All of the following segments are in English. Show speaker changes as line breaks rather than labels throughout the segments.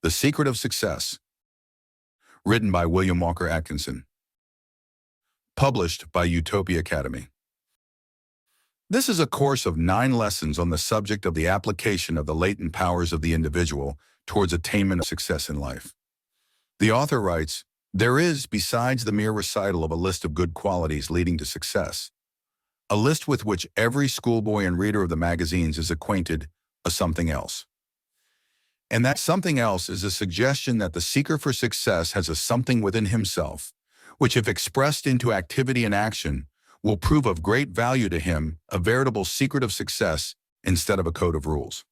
The Secret of Success, written by William Walker Atkinson, published by Utopia Academy. This is a course of 9 lessons on the subject of the application of the latent powers of the individual towards attainment of success in life. The author writes, "There is, besides the mere recital of a list of good qualities leading to success, a list with which every schoolboy and reader of the magazines is acquainted, a something else. And that something else is a suggestion that the seeker for success has a something within himself, which if expressed into activity and action, will prove of great value to him, a veritable secret of success instead of a code of rules.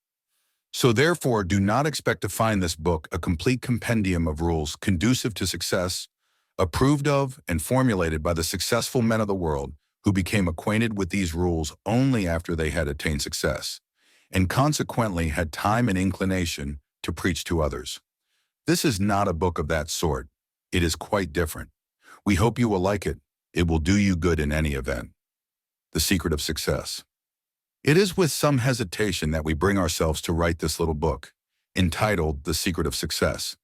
So therefore, do not expect to find this book a complete compendium of rules conducive to success, approved of and formulated by the successful men of the world who became acquainted with these rules only after they had attained success, and consequently had time and inclination to preach to others. This is not a book of that sort. It is quite different. We hope you will like it. It will do you good in any event." The Secret of Success. It is with some hesitation that we bring ourselves to write this little book, entitled The Secret of Success.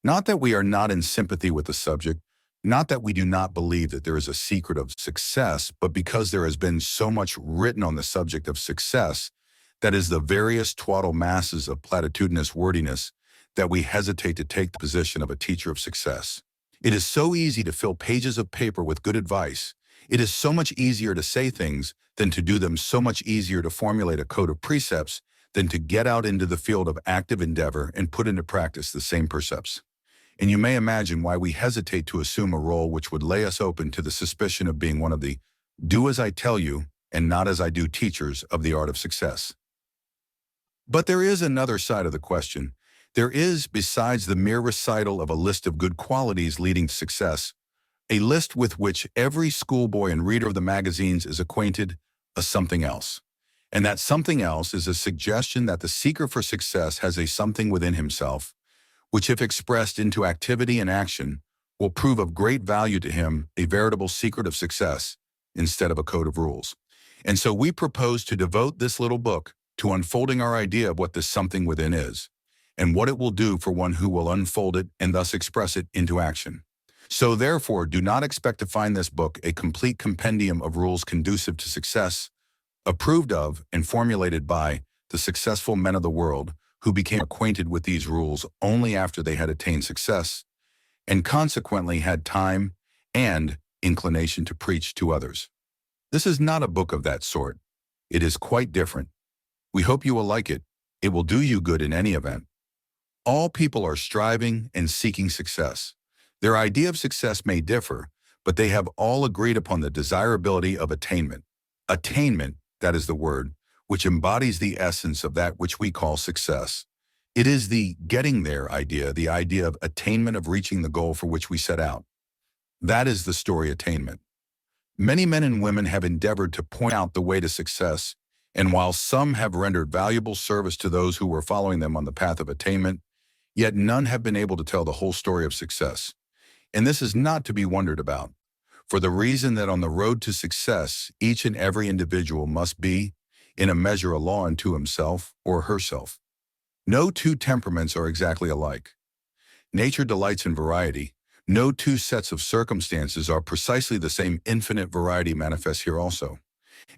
Not that we are not in sympathy with the subject, not that we do not believe that there is a secret of success, but because there has been so much written on the subject of success, that is the various twaddle masses of platitudinous wordiness, that we hesitate to take the position of a teacher of success. It is so easy to fill pages of paper with good advice. It is so much easier to say things than to do them, so much easier to formulate a code of precepts than to get out into the field of active endeavor and put into practice the same precepts. And you may imagine why we hesitate to assume a role which would lay us open to the suspicion of being one of the do as I tell you and not as I do teachers of the art of success. But there is another side of the question. There is, besides the mere recital of a list of good qualities leading to success, a list with which every schoolboy and reader of the magazines is acquainted, a something else. And that something else is a suggestion that the seeker for success has a something within himself, which if expressed into activity and action, will prove of great value to him, a veritable secret of success, instead of a code of rules. And so we propose to devote this little book to unfolding our idea of what this something within is, and what it will do for one who will unfold it and thus express it into action. So therefore, do not expect to find this book a complete compendium of rules conducive to success, approved of and formulated by the successful men of the world who became acquainted with these rules only after they had attained success, and consequently had time and inclination to preach to others. This is not a book of that sort. It is quite different. We hope you will like it. It will do you good in any event. All people are striving and seeking success. Their idea of success may differ, but they have all agreed upon the desirability of attainment. Attainment, that is the word, which embodies the essence of that which we call success. It is the getting there idea, the idea of attainment, of reaching the goal for which we set out. That is the story attainment. Many men and women have endeavored to point out the way to success, and while some have rendered valuable service to those who were following them on the path of attainment, yet none have been able to tell the whole story of success. And this is not to be wondered about, for the reason that on the road to success, each and every individual must be, in a measure, a law unto himself or herself. No two temperaments are exactly alike. Nature delights in variety. No two sets of circumstances are precisely the same. Infinite variety manifests here also.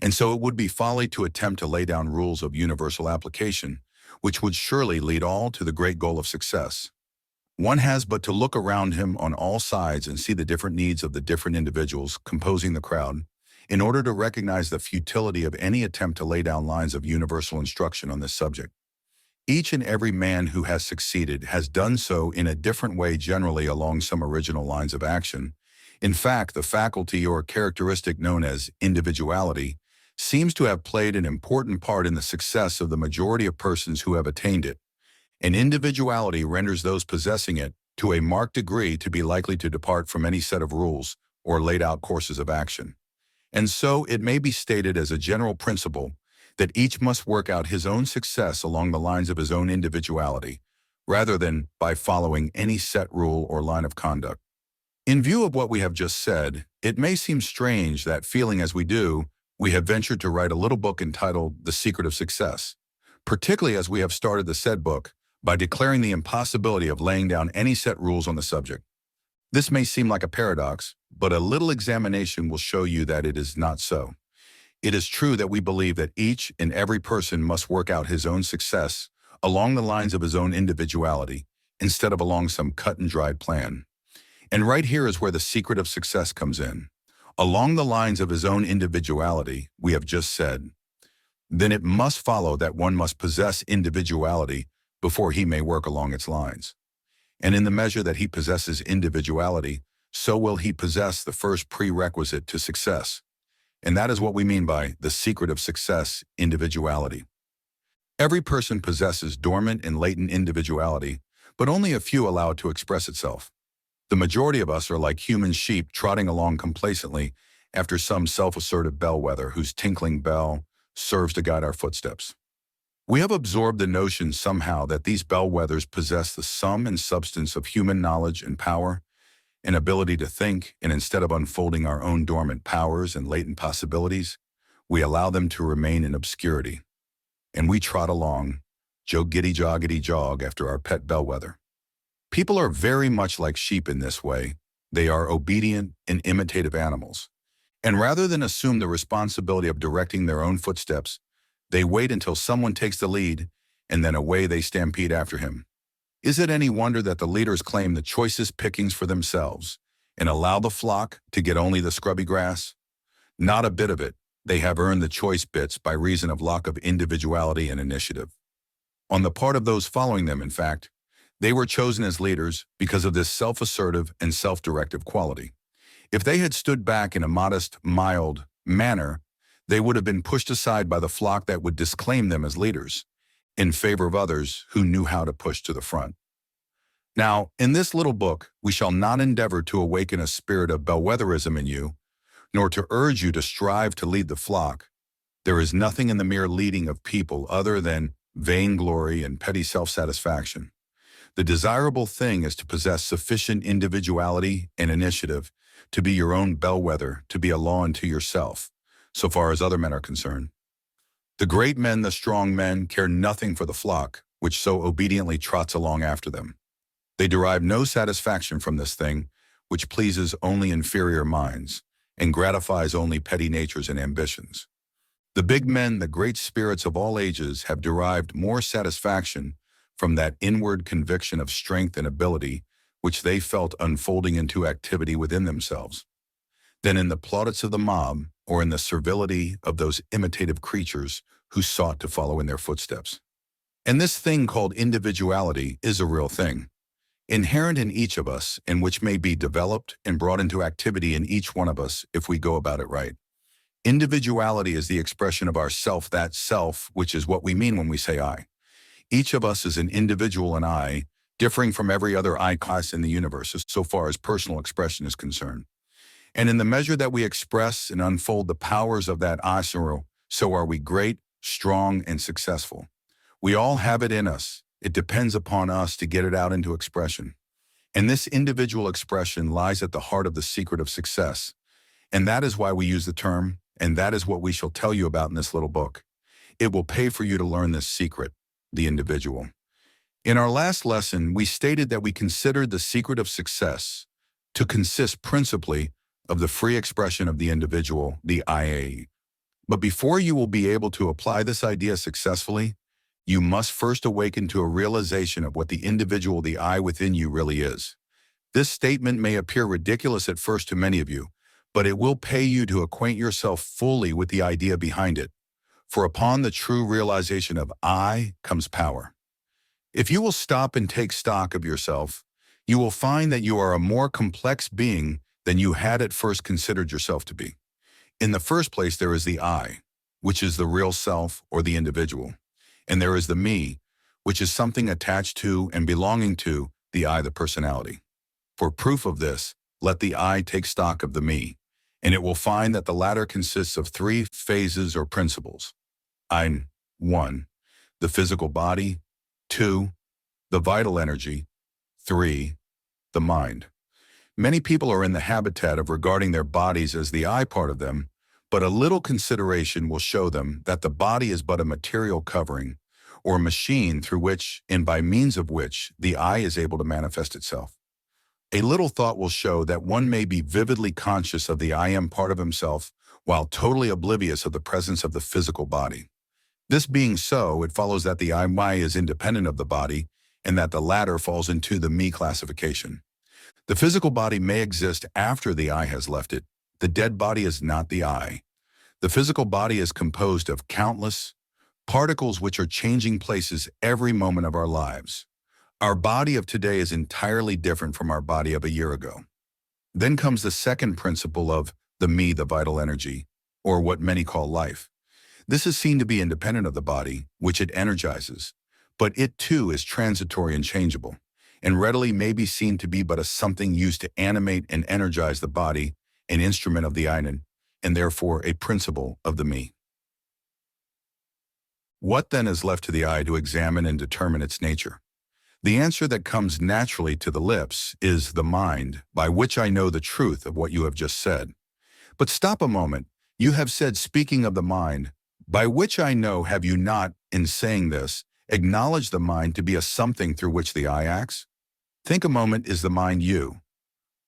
And so it would be folly to attempt to lay down rules of universal application, which would surely lead all to the great goal of success. One has but to look around him on all sides and see the different needs of the different individuals composing the crowd in order to recognize the futility of any attempt to lay down lines of universal instruction on this subject. Each and every man who has succeeded has done so in a different way, generally along some original lines of action. In fact, the faculty or characteristic known as individuality seems to have played an important part in the success of the majority of persons who have attained it. And individuality renders those possessing it to a marked degree to be likely to depart from any set of rules or laid out courses of action. And so it may be stated as a general principle that each must work out his own success along the lines of his own individuality, rather than by following any set rule or line of conduct. In view of what we have just said, it may seem strange that, feeling as we do, we have ventured to write a little book entitled The Secret of Success, particularly as we have started the said book by declaring the impossibility of laying down any set rules on the subject. This may seem like a paradox, but a little examination will show you that it is not so. It is true that we believe that each and every person must work out his own success along the lines of his own individuality, instead of along some cut-and-dried plan. And right here is where the secret of success comes in. Along the lines of his own individuality, we have just said, then it must follow that one must possess individuality before he may work along its lines. And in the measure that he possesses individuality, so will he possess the first prerequisite to success. And that is what we mean by the secret of success, individuality. Every person possesses dormant and latent individuality, but only a few allow it to express itself. The majority of us are like human sheep trotting along complacently after some self-assertive bellwether whose tinkling bell serves to guide our footsteps. We have absorbed the notion somehow that these bellwethers possess the sum and substance of human knowledge and power, an ability to think, and instead of unfolding our own dormant powers and latent possibilities, we allow them to remain in obscurity. And we trot along, joggity jog after our pet bellwether. People are very much like sheep in this way. They are obedient and imitative animals. And rather than assume the responsibility of directing their own footsteps, they wait until someone takes the lead, and then away they stampede after him. Is it any wonder that the leaders claim the choicest pickings for themselves and allow the flock to get only the scrubby grass? Not a bit of it. They have earned the choice bits by reason of lack of individuality and initiative. On the part of those following them, in fact, they were chosen as leaders because of this self-assertive and self-directive quality. If they had stood back in a modest, mild manner, they would have been pushed aside by the flock that would disclaim them as leaders, in favor of others who knew how to push to the front. Now, in this little book, we shall not endeavor to awaken a spirit of bellwetherism in you, nor to urge you to strive to lead the flock. There is nothing in the mere leading of people other than vainglory and petty self-satisfaction. The desirable thing is to possess sufficient individuality and initiative to be your own bellwether, to be a law unto yourself, so far as other men are concerned. The great men, the strong men, care nothing for the flock, which so obediently trots along after them. They derive no satisfaction from this thing, which pleases only inferior minds, and gratifies only petty natures and ambitions. The big men, the great spirits of all ages, have derived more satisfaction from that inward conviction of strength and ability which they felt unfolding into activity within themselves, than in the plaudits of the mob or in the servility of those imitative creatures who sought to follow in their footsteps. And this thing called individuality is a real thing, inherent in each of us, and which may be developed and brought into activity in each one of us if we go about it right. Individuality is the expression of our self, that self, which is what we mean when we say I. Each of us is an individual and I, differing from every other I class in the universe so far as personal expression is concerned. And in the measure that we express and unfold the powers of that I, so are we great, strong, and successful. We all have it in us. It depends upon us to get it out into expression. And this individual expression lies at the heart of the secret of success. And that is why we use the term, and that is what we shall tell you about in this little book. It will pay for you to learn this secret, the individual. In our last lesson, we stated that we considered the secret of success to consist principally of the free expression of the individual, the I. But before you will be able to apply this idea successfully, you must first awaken to a realization of what the individual, the I within you, really is. This statement may appear ridiculous at first to many of you, but it will pay you to acquaint yourself fully with the idea behind it. For upon the true realization of I comes power. If you will stop and take stock of yourself, you will find that you are a more complex being than you had at first considered yourself to be. In the first place, there is the I, which is the real self or the individual. And there is the me, which is something attached to and belonging to the I, the personality. For proof of this, let the I take stock of the me, and it will find that the latter consists of three phases or principles. 1. The physical body. 2. The vital energy. 3. The mind. Many people are in the habitat of regarding their bodies as the I part of them, but a little consideration will show them that the body is but a material covering, or machine through which and by means of which the I is able to manifest itself. A little thought will show that one may be vividly conscious of the I am part of himself while totally oblivious of the presence of the physical body. This being so, it follows that the I is independent of the body and that the latter falls into the me classification. The physical body may exist after the I has left it. The dead body is not the I. The physical body is composed of countless particles which are changing places every moment of our lives. Our body of today is entirely different from our body of a year ago. Then comes the second principle of the me, the vital energy, or what many call life. This is seen to be independent of the body, which it energizes, but it too is transitory and changeable, and readily may be seen to be but a something used to animate and energize the body, an instrument of the Einen, and therefore a principle of the me. What then is left to the I to examine and determine its nature? The answer that comes naturally to the lips is the mind, by which I know the truth of what you have just said. But stop a moment. You have said, speaking of the mind, by which I know, have you not, in saying this, acknowledged the mind to be a something through which the I acts? Think a moment, is the mind you?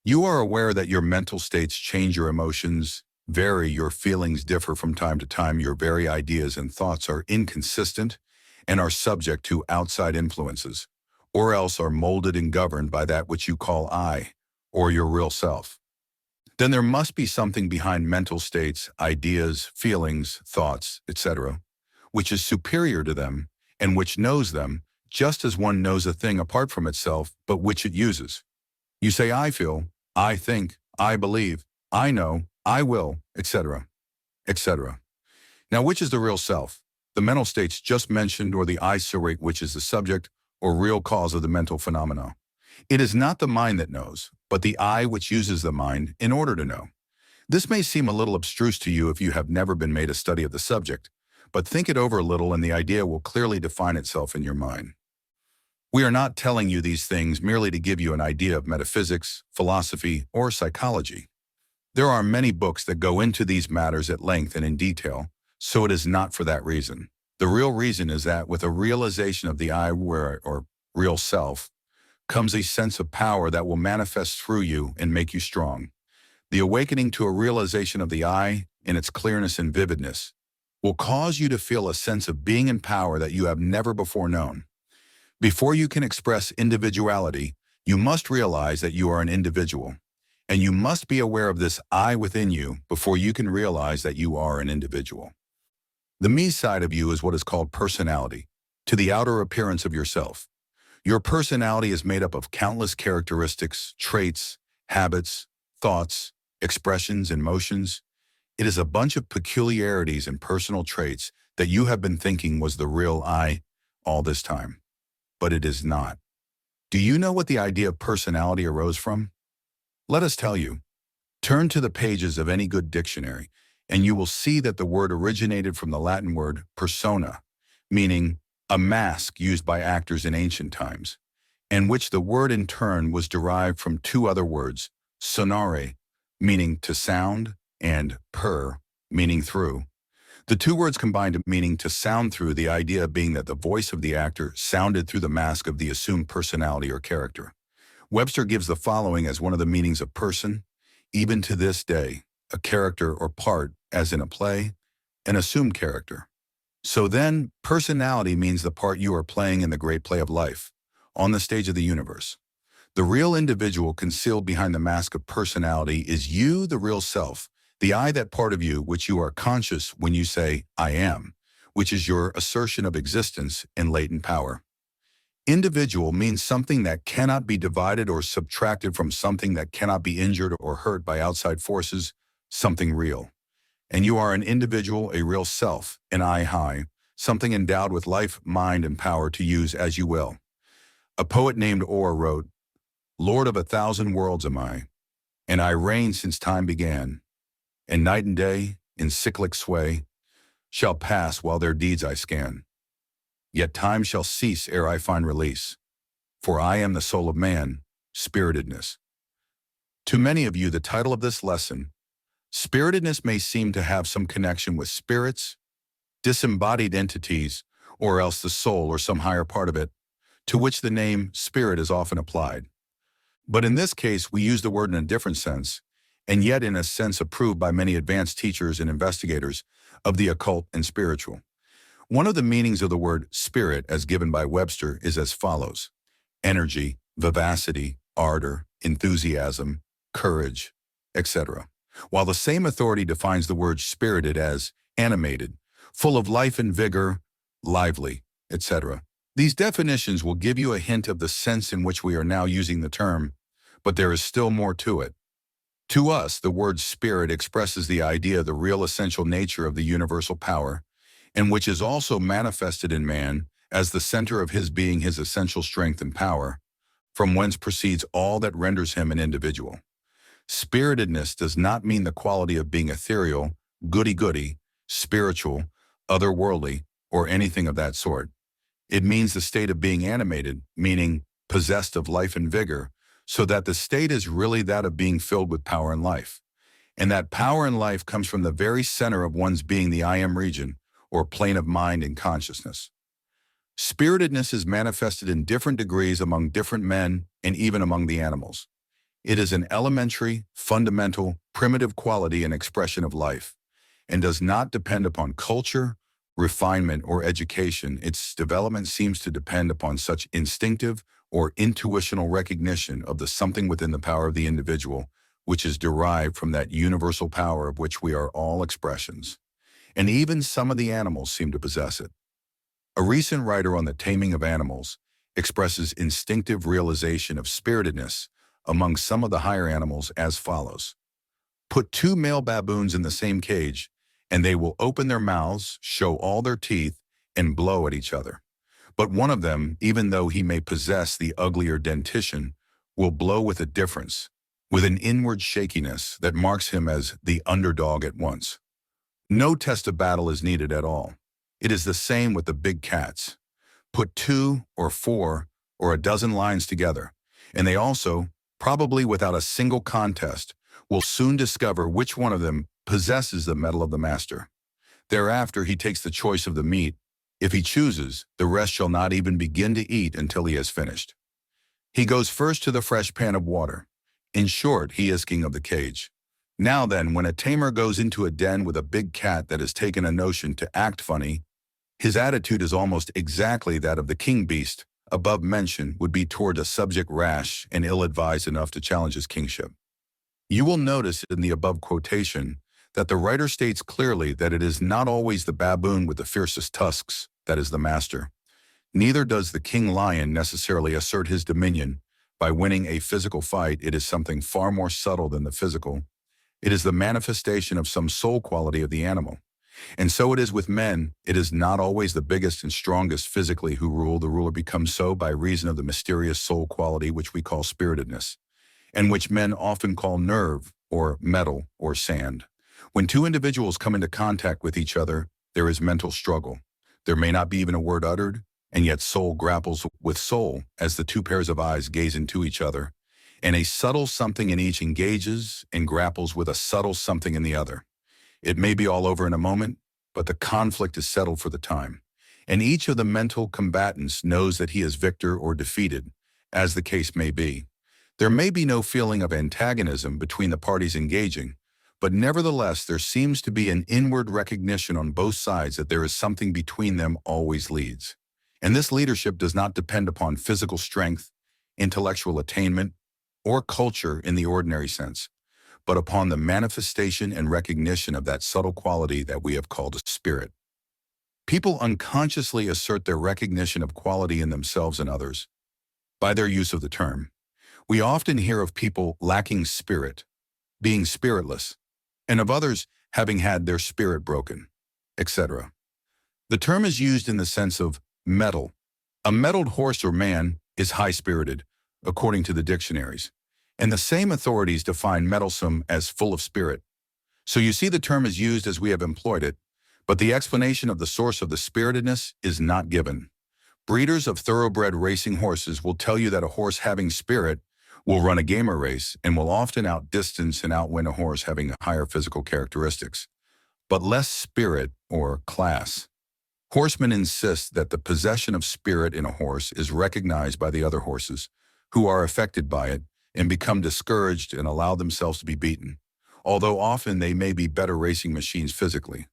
You are aware that your mental states change, your emotions vary, your feelings differ from time to time, your very ideas and thoughts are inconsistent and are subject to outside influences, or else are molded and governed by that which you call I, or your real self. Then there must be something behind mental states, ideas, feelings, thoughts, etc., which is superior to them and which knows them, just as one knows a thing apart from itself, but which it uses. You say, I feel, I think, I believe, I know, I will, etc., etc. Now, which is the real self? The mental states just mentioned, or the I spirit, which is the subject or real cause of the mental phenomena? It is not the mind that knows, but the I which uses the mind in order to know. This may seem a little abstruse to you if you have never been made a study of the subject, but think it over a little and the idea will clearly define itself in your mind. We are not telling you these things merely to give you an idea of metaphysics, philosophy, or psychology. There are many books that go into these matters at length and in detail, so it is not for that reason. The real reason is that with a realization of the I, or real self, comes a sense of power that will manifest through you and make you strong. The awakening to a realization of the I, in its clearness and vividness, will cause you to feel a sense of being in power that you have never before known. Before you can express individuality, you must realize that you are an individual. And you must be aware of this I within you before you can realize that you are an individual. The me side of you is what is called personality, to the outer appearance of yourself. Your personality is made up of countless characteristics, traits, habits, thoughts, expressions, and motions. It is a bunch of peculiarities and personal traits that you have been thinking was the real I all this time. But it is not. Do you know what the idea of personality arose from? Let us tell you. Turn to the pages of any good dictionary, and you will see that the word originated from the Latin word persona, meaning a mask used by actors in ancient times, and which the word in turn was derived from two other words, sonare, meaning to sound, and per, meaning through. The two words combined meaning to sound through, the idea being that the voice of the actor sounded through the mask of the assumed personality or character. Webster gives the following as one of the meanings of person: even to this day, a character or part, as in a play, an assumed character. So then, personality means the part you are playing in the great play of life, on the stage of the universe. The real individual concealed behind the mask of personality is you, the real self, the I, that part of you which you are conscious when you say, I am, which is your assertion of existence and latent power. Individual means something that cannot be divided or subtracted from something that cannot be injured or hurt by outside forces, something real. And you are an individual, a real self, an I high, something endowed with life, mind, and power to use as you will. A poet named Orr wrote, Lord of 1,000 worlds am I, and I reign since time began, and night and day, in cyclic sway, shall pass while their deeds I scan. Yet time shall cease ere I find release, for I am the soul of man, spiritedness. To many of you, the title of this lesson, Spiritedness, may seem to have some connection with spirits, disembodied entities, or else the soul or some higher part of it, to which the name spirit is often applied. But in this case, we use the word in a different sense, and yet in a sense approved by many advanced teachers and investigators of the occult and spiritual. One of the meanings of the word spirit, as given by Webster, is as follows: energy, vivacity, ardor, enthusiasm, courage, etc. While the same authority defines the word spirited as animated, full of life and vigor, lively, etc. These definitions will give you a hint of the sense in which we are now using the term, but there is still more to it. To us, the word spirit expresses the idea of the real essential nature of the universal power, and which is also manifested in man as the center of his being, his essential strength and power, from whence proceeds all that renders him an individual. Spiritedness does not mean the quality of being ethereal, goody-goody, spiritual, otherworldly, or anything of that sort. It means the state of being animated, meaning possessed of life and vigor, so that the state is really that of being filled with power and life. And that power and life comes from the very center of one's being, the I am region, or plane of mind and consciousness. Spiritedness is manifested in different degrees among different men and even among the animals. It is an elementary, fundamental, primitive quality and expression of life, and does not depend upon culture, refinement, or education. Its development seems to depend upon such instinctive or intuitional recognition of the something within the power of the individual, which is derived from that universal power of which we are all expressions. And even some of the animals seem to possess it. A recent writer on the taming of animals expresses instinctive realization of spiritedness among some of the higher animals as follows: put two male baboons in the same cage, and they will open their mouths, show all their teeth, and blow at each other. But one of them, even though he may possess the uglier dentition, will blow with a difference, with an inward shakiness that marks him as the underdog at once. No test of battle is needed at all. It is the same with the big cats. Put 2 or 4 or a dozen lions together, and they also, probably without a single contest, will soon discover which one of them possesses the mettle of the master. Thereafter he takes the choice of the meat. If he chooses, the rest shall not even begin to eat until he has finished. He goes first to the fresh pan of water. In short, he is king of the cage. Now then, when a tamer goes into a den with a big cat that has taken a notion to act funny, his attitude is almost exactly that of the king beast above mentioned would be toward a subject rash and ill-advised enough to challenge his kingship. You will notice in the above quotation that the writer states clearly that it is not always the baboon with the fiercest tusks that is the master. Neither does the king lion necessarily assert his dominion by winning a physical fight. It is something far more subtle than the physical. It is the manifestation of some soul quality of the animal. And so it is with men. It is not always the biggest and strongest physically who rule. The ruler becomes so by reason of the mysterious soul quality which we call spiritedness, and which men often call nerve or metal or sand. When two individuals come into contact with each other, there is mental struggle. There may not be even a word uttered, and yet soul grapples with soul as the two pairs of eyes gaze into each other, and a subtle something in each engages and grapples with a subtle something in the other. It may be all over in a moment, but the conflict is settled for the time, and each of the mental combatants knows that he is victor or defeated, as the case may be. There may be no feeling of antagonism between the parties engaging, but nevertheless there seems to be an inward recognition on both sides that there is something between them always leads. And this leadership does not depend upon physical strength, intellectual attainment, or culture in the ordinary sense, but upon the manifestation and recognition of that subtle quality that we have called a spirit. People unconsciously assert their recognition of quality in themselves and others by their use of the term. We often hear of people lacking spirit, being spiritless, and of others having had their spirit broken, etc. The term is used in the sense of mettle. A mettled horse or man is high-spirited, according to the dictionaries, and the same authorities define mettlesome as full of spirit. So you see the term is used as we have employed it, but the explanation of the source of the spiritedness is not given. Breeders of thoroughbred racing horses will tell you that a horse having spirit will run a gamer race and will often outdistance and outwin a horse having higher physical characteristics, but less spirit or class. Horsemen insist that the possession of spirit in a horse is recognized by the other horses, who are affected by it and become discouraged and allow themselves to be beaten, although often they may be better racing machines physically.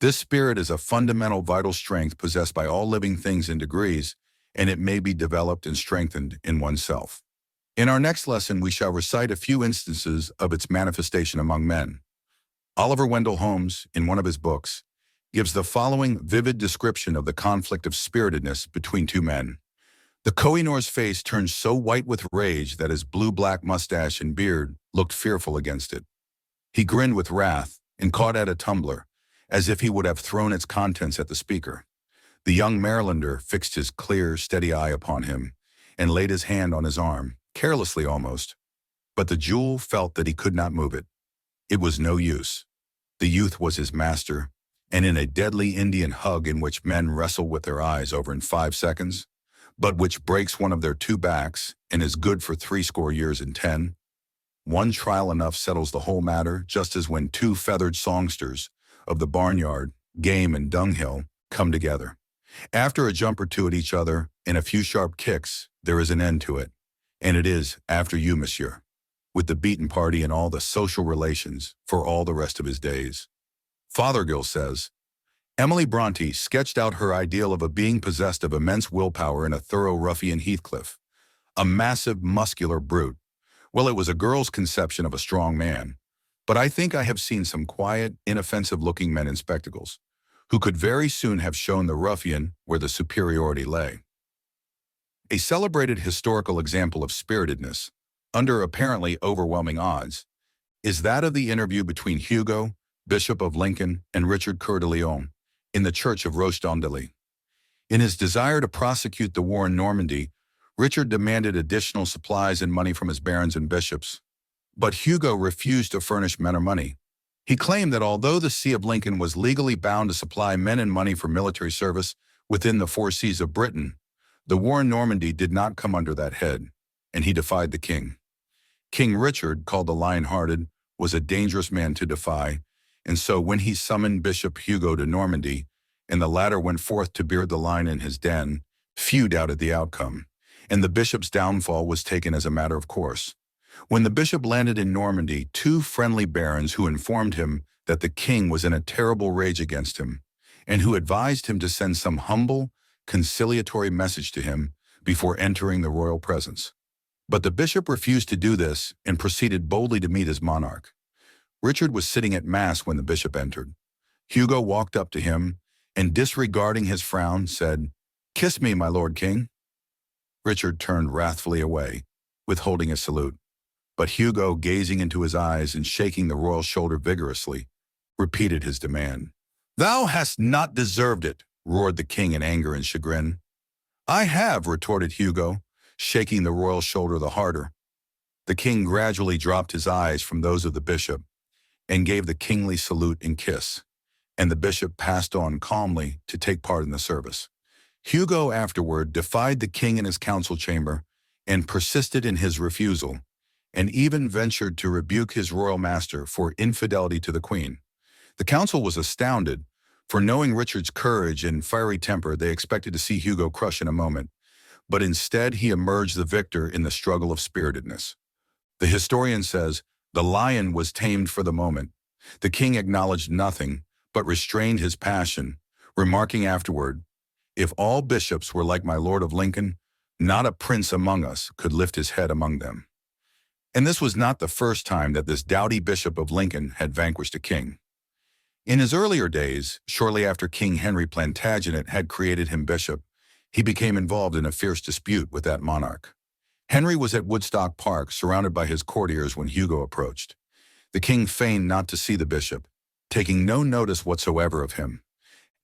This spirit is a fundamental vital strength possessed by all living things in degrees, and it may be developed and strengthened in oneself. In our next lesson, we shall recite a few instances of its manifestation among men. Oliver Wendell Holmes, in one of his books, gives the following vivid description of the conflict of spiritedness between two men. The Kohinoor's face turned so white with rage that his blue-black mustache and beard looked fearful against it. He grinned with wrath and caught at a tumbler, as if he would have thrown its contents at the speaker. The young Marylander fixed his clear, steady eye upon him and laid his hand on his arm, carelessly almost. But the jewel felt that he could not move it. It was no use. The youth was his master, and in a deadly Indian hug in which men wrestle with their eyes over in 5 seconds, but which breaks one of their two backs and is good for 60 years in 10, one trial enough settles the whole matter, just as when two feathered songsters of the barnyard, game and dunghill, come together. After a jump or two at each other and a few sharp kicks, there is an end to it. And it is, after you, monsieur, with the beaten party and all the social relations for all the rest of his days. Fothergill says, Emily Bronte sketched out her ideal of a being possessed of immense willpower in a thorough ruffian Heathcliff, a massive, muscular brute. Well, it was a girl's conception of a strong man, but I think I have seen some quiet, inoffensive-looking men in spectacles, who could very soon have shown the ruffian where the superiority lay. A celebrated historical example of spiritedness, under apparently overwhelming odds, is that of the interview between Hugo, Bishop of Lincoln, and Richard Coeur de Lion in the church of Roche-Dandely. In his desire to prosecute the war in Normandy, Richard demanded additional supplies and money from his barons and bishops, but Hugo refused to furnish men or money. He claimed that although the See of Lincoln was legally bound to supply men and money for military service within the 4 seas of Britain, the war in Normandy did not come under that head, and he defied the king. King Richard, called the Lion-Hearted, was a dangerous man to defy, and so when he summoned Bishop Hugo to Normandy, and the latter went forth to beard the lion in his den, few doubted the outcome, and the bishop's downfall was taken as a matter of course. When the bishop landed in Normandy, 2 friendly barons who informed him that the king was in a terrible rage against him, and who advised him to send some humble, conciliatory message to him before entering the royal presence. But the bishop refused to do this and proceeded boldly to meet his monarch. Richard was sitting at mass when the bishop entered. Hugo walked up to him and, disregarding his frown, said, "Kiss me, my lord king." Richard turned wrathfully away, withholding a salute. But Hugo, gazing into his eyes and shaking the royal shoulder vigorously, repeated his demand. "Thou hast not deserved it," roared the king in anger and chagrin. "I have," retorted Hugo, shaking the royal shoulder the harder. The king gradually dropped his eyes from those of the bishop and gave the kingly salute and kiss, and the bishop passed on calmly to take part in the service. Hugo afterward defied the king in his council chamber and persisted in his refusal, and even ventured to rebuke his royal master for infidelity to the queen. The council was astounded, for knowing Richard's courage and fiery temper, they expected to see Hugo crush in a moment, but instead he emerged the victor in the struggle of spiritedness. The historian says, "The lion was tamed for the moment. The king acknowledged nothing, but restrained his passion, remarking afterward, 'If all bishops were like my Lord of Lincoln, not a prince among us could lift his head among them.'" And this was not the first time that this doughty Bishop of Lincoln had vanquished a king. In his earlier days, shortly after King Henry Plantagenet had created him bishop, he became involved in a fierce dispute with that monarch. Henry was at Woodstock Park, surrounded by his courtiers, when Hugo approached. The king feigned not to see the bishop, taking no notice whatsoever of him.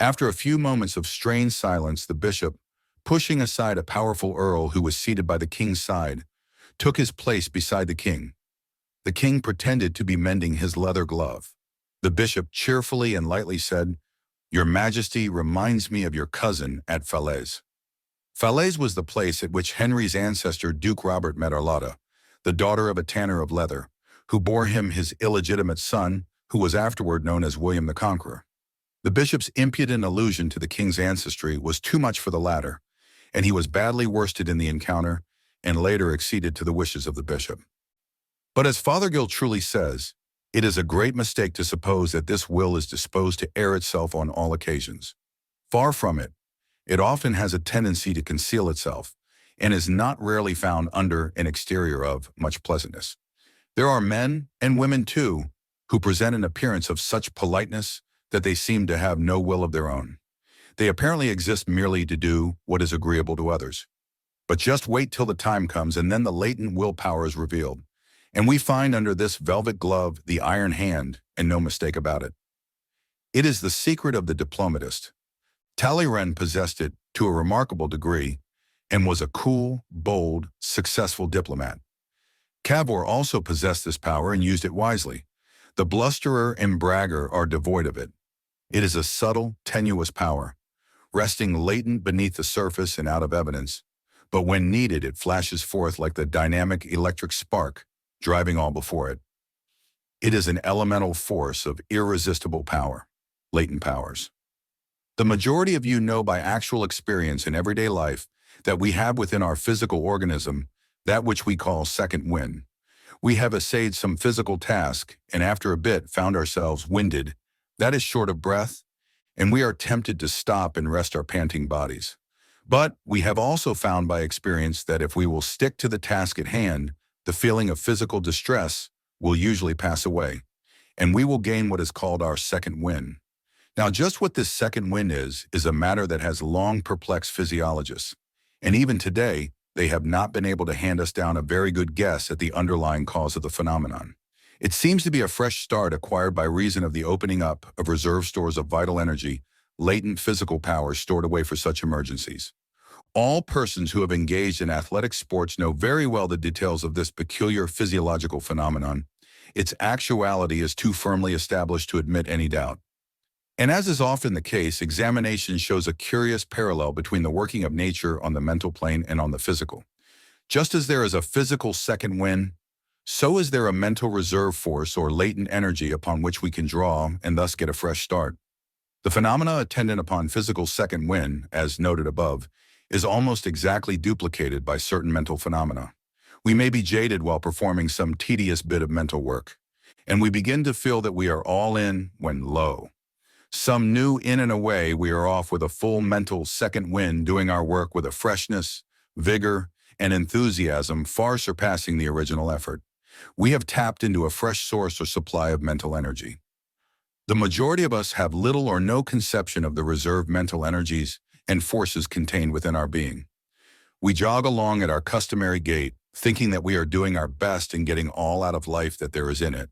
After a few moments of strained silence, the bishop, pushing aside a powerful earl who was seated by the king's side, took his place beside the king. The king pretended to be mending his leather glove. The bishop cheerfully and lightly said, "Your Majesty reminds me of your cousin at Falaise." Falaise was the place at which Henry's ancestor Duke Robert met Arlotta, the daughter of a tanner of leather, who bore him his illegitimate son, who was afterward known as William the Conqueror. The bishop's impudent allusion to the king's ancestry was too much for the latter, and he was badly worsted in the encounter and later acceded to the wishes of the bishop. But as Fothergill truly says, it is a great mistake to suppose that this will is disposed to air itself on all occasions. Far from it. It often has a tendency to conceal itself and is not rarely found under an exterior of much pleasantness. There are men, and women too, who present an appearance of such politeness that they seem to have no will of their own. They apparently exist merely to do what is agreeable to others. But just wait till the time comes and then the latent willpower is revealed. And we find under this velvet glove the iron hand, and no mistake about it. It is the secret of the diplomatist. Talleyrand possessed it to a remarkable degree and was a cool, bold, successful diplomat. Cavour also possessed this power and used it wisely. The blusterer and bragger are devoid of it. It is a subtle, tenuous power, resting latent beneath the surface and out of evidence, but when needed it flashes forth like the dynamic electric spark, driving all before it. It is an elemental force of irresistible power, latent powers. The majority of you know by actual experience in everyday life that we have within our physical organism that which we call second wind. We have essayed some physical task and after a bit found ourselves winded, that is short of breath, and we are tempted to stop and rest our panting bodies. But we have also found by experience that if we will stick to the task at hand, the feeling of physical distress will usually pass away, and we will gain what is called our second wind. Now, just what this second wind is a matter that has long perplexed physiologists, and even today, they have not been able to hand us down a very good guess at the underlying cause of the phenomenon. It seems to be a fresh start acquired by reason of the opening up of reserve stores of vital energy, latent physical power stored away for such emergencies. All persons who have engaged in athletic sports know very well the details of this peculiar physiological phenomenon. Its actuality is too firmly established to admit any doubt. And as is often the case, examination shows a curious parallel between the working of nature on the mental plane and on the physical. Just as there is a physical second wind, so is there a mental reserve force or latent energy upon which we can draw and thus get a fresh start. The phenomena attendant upon physical second wind, as noted above, is almost exactly duplicated by certain mental phenomena. We may be jaded while performing some tedious bit of mental work, and we begin to feel that we are all in when lo, some new in and away we are off with a full mental second wind doing our work with a freshness, vigor, and enthusiasm far surpassing the original effort. We have tapped into a fresh source or supply of mental energy. The majority of us have little or no conception of the reserved mental energies and forces contained within our being. We jog along at our customary gait, thinking that we are doing our best and getting all out of life that there is in it.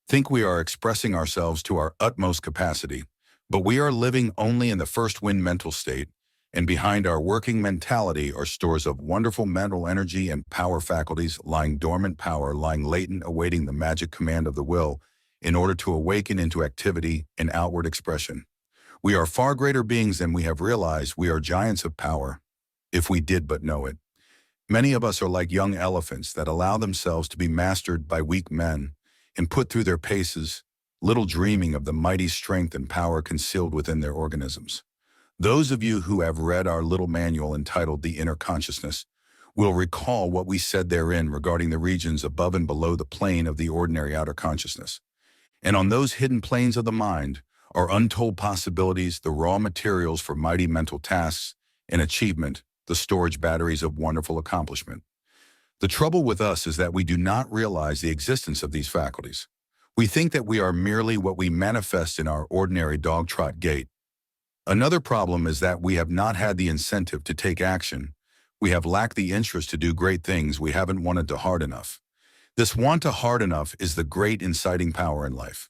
Think we are expressing ourselves to our utmost capacity, but we are living only in the first wind mental state, and behind our working mentality are stores of wonderful mental energy and power faculties lying dormant power, lying latent, awaiting the magic command of the will in order to awaken into activity and outward expression. We are far greater beings than we have realized. We are giants of power, if we did but know it. Many of us are like young elephants that allow themselves to be mastered by weak men and put through their paces, little dreaming of the mighty strength and power concealed within their organisms. Those of you who have read our little manual entitled The Inner Consciousness will recall what we said therein regarding the regions above and below the plane of the ordinary outer consciousness. And on those hidden planes of the mind are untold possibilities, the raw materials for mighty mental tasks and achievement, the storage batteries of wonderful accomplishment. The trouble with us is that we do not realize the existence of these faculties. We think that we are merely what we manifest in our ordinary dog-trot gait. Another problem is that we have not had the incentive to take action. We have lacked the interest to do great things. We haven't wanted to hard enough. This want to hard enough is the great inciting power in life.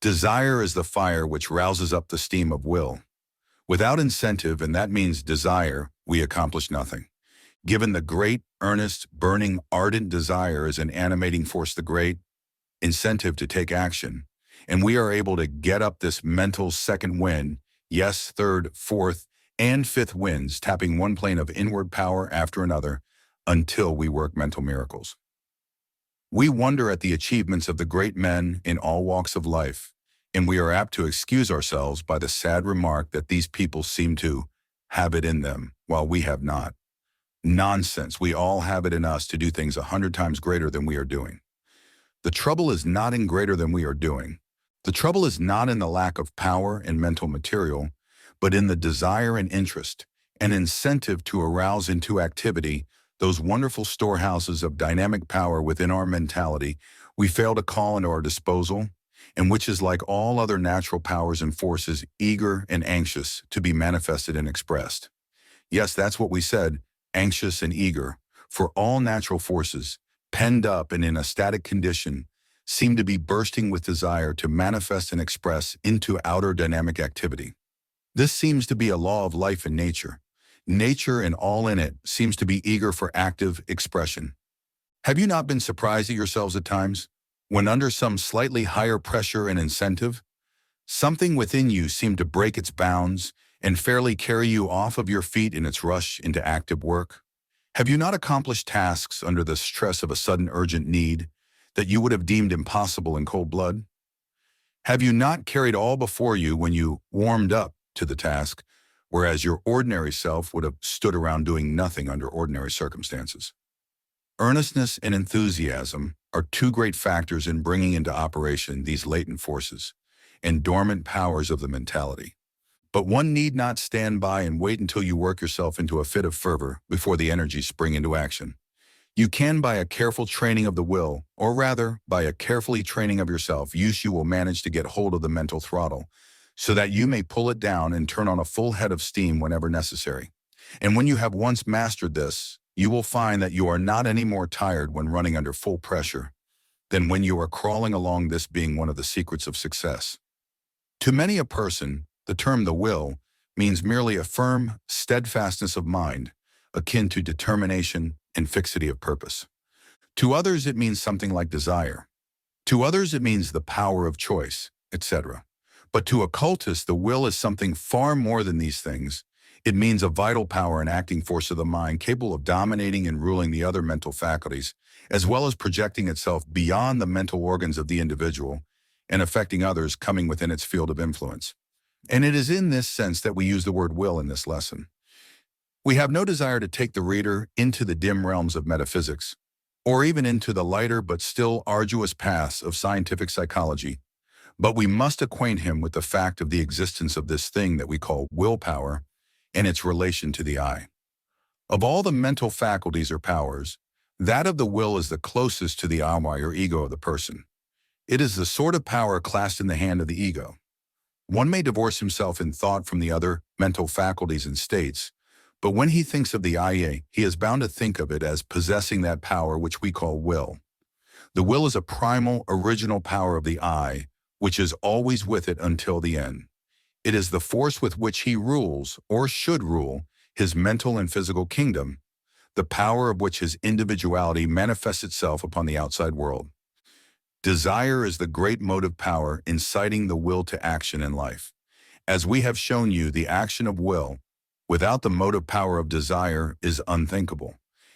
Desire is the fire which rouses up the steam of will. Without incentive, and that means desire, we accomplish nothing. Given the great, earnest, burning, ardent desire is an animating force, the great incentive to take action, and we are able to get up this mental second wind, yes, third, fourth, and fifth winds, tapping one plane of inward power after another until we work mental miracles. We wonder at the achievements of the great men in all walks of life, And we are apt to excuse ourselves by the sad remark that these people seem to have it in them, while we have not. Nonsense. We all have it in us to do things 100 times greater than we are doing. The trouble is not in greater than we are doing. The trouble is not in the lack of power and mental material, but in the desire and interest, an incentive to arouse into activity those wonderful storehouses of dynamic power within our mentality we fail to call into our disposal, and which is like all other natural powers and forces, eager and anxious to be manifested and expressed. Yes, that's what we said, anxious and eager, for all natural forces, penned up and in a static condition, seem to be bursting with desire to manifest and express into outer dynamic activity. This seems to be a law of life and nature. Nature and all in it seems to be eager for active expression. Have you not been surprised at yourselves at times, when under some slightly higher pressure and incentive, something within you seemed to break its bounds and fairly carry you off of your feet in its rush into active work? Have you not accomplished tasks under the stress of a sudden urgent need that you would have deemed impossible in cold blood? Have you not carried all before you when you warmed up to the task, whereas your ordinary self would have stood around doing nothing under ordinary circumstances? Earnestness and enthusiasm are two great factors in bringing into operation these latent forces and dormant powers of the mentality. But one need not stand by and wait until you work yourself into a fit of fervor before the energies spring into action. You can, by a careful training of the will, or rather, by a carefully training of yourself, you will manage to get hold of the mental throttle so that you may pull it down and turn on a full head of steam whenever necessary. And when you have once mastered this, you will find that you are not any more tired when running under full pressure than when you are crawling along, this being one of the secrets of success. To many a person, the term the will means merely a firm steadfastness of mind, akin to determination and fixity of purpose. To others, it means something like desire. To others, it means the power of choice, etc. But to occultists, the will is something far more than these things. It means a vital power and acting force of the mind capable of dominating and ruling the other mental faculties, as well as projecting itself beyond the mental organs of the individual and affecting others coming within its field of influence. And it is in this sense that we use the word will in this lesson. We have no desire to take the reader into the dim realms of metaphysics, or even into the lighter but still arduous paths of scientific psychology, but we must acquaint him with the fact of the existence of this thing that we call willpower and its relation to the I. Of all the mental faculties or powers, that of the will is the closest to the I or ego of the person. It is the sort of power clasped in the hand of the ego. One may divorce himself in thought from the other mental faculties and states, but when he thinks of the I, he is bound to think of it as possessing that power which we call will. The will is a primal, original power of the I, which is always with it until the end. It is the force with which he rules, or should rule, his mental and physical kingdom, the power of which his individuality manifests itself upon the outside world. Desire is the great motive power inciting the will to action in life. As we have shown you, the action of will, without the motive power of desire, is unthinkable,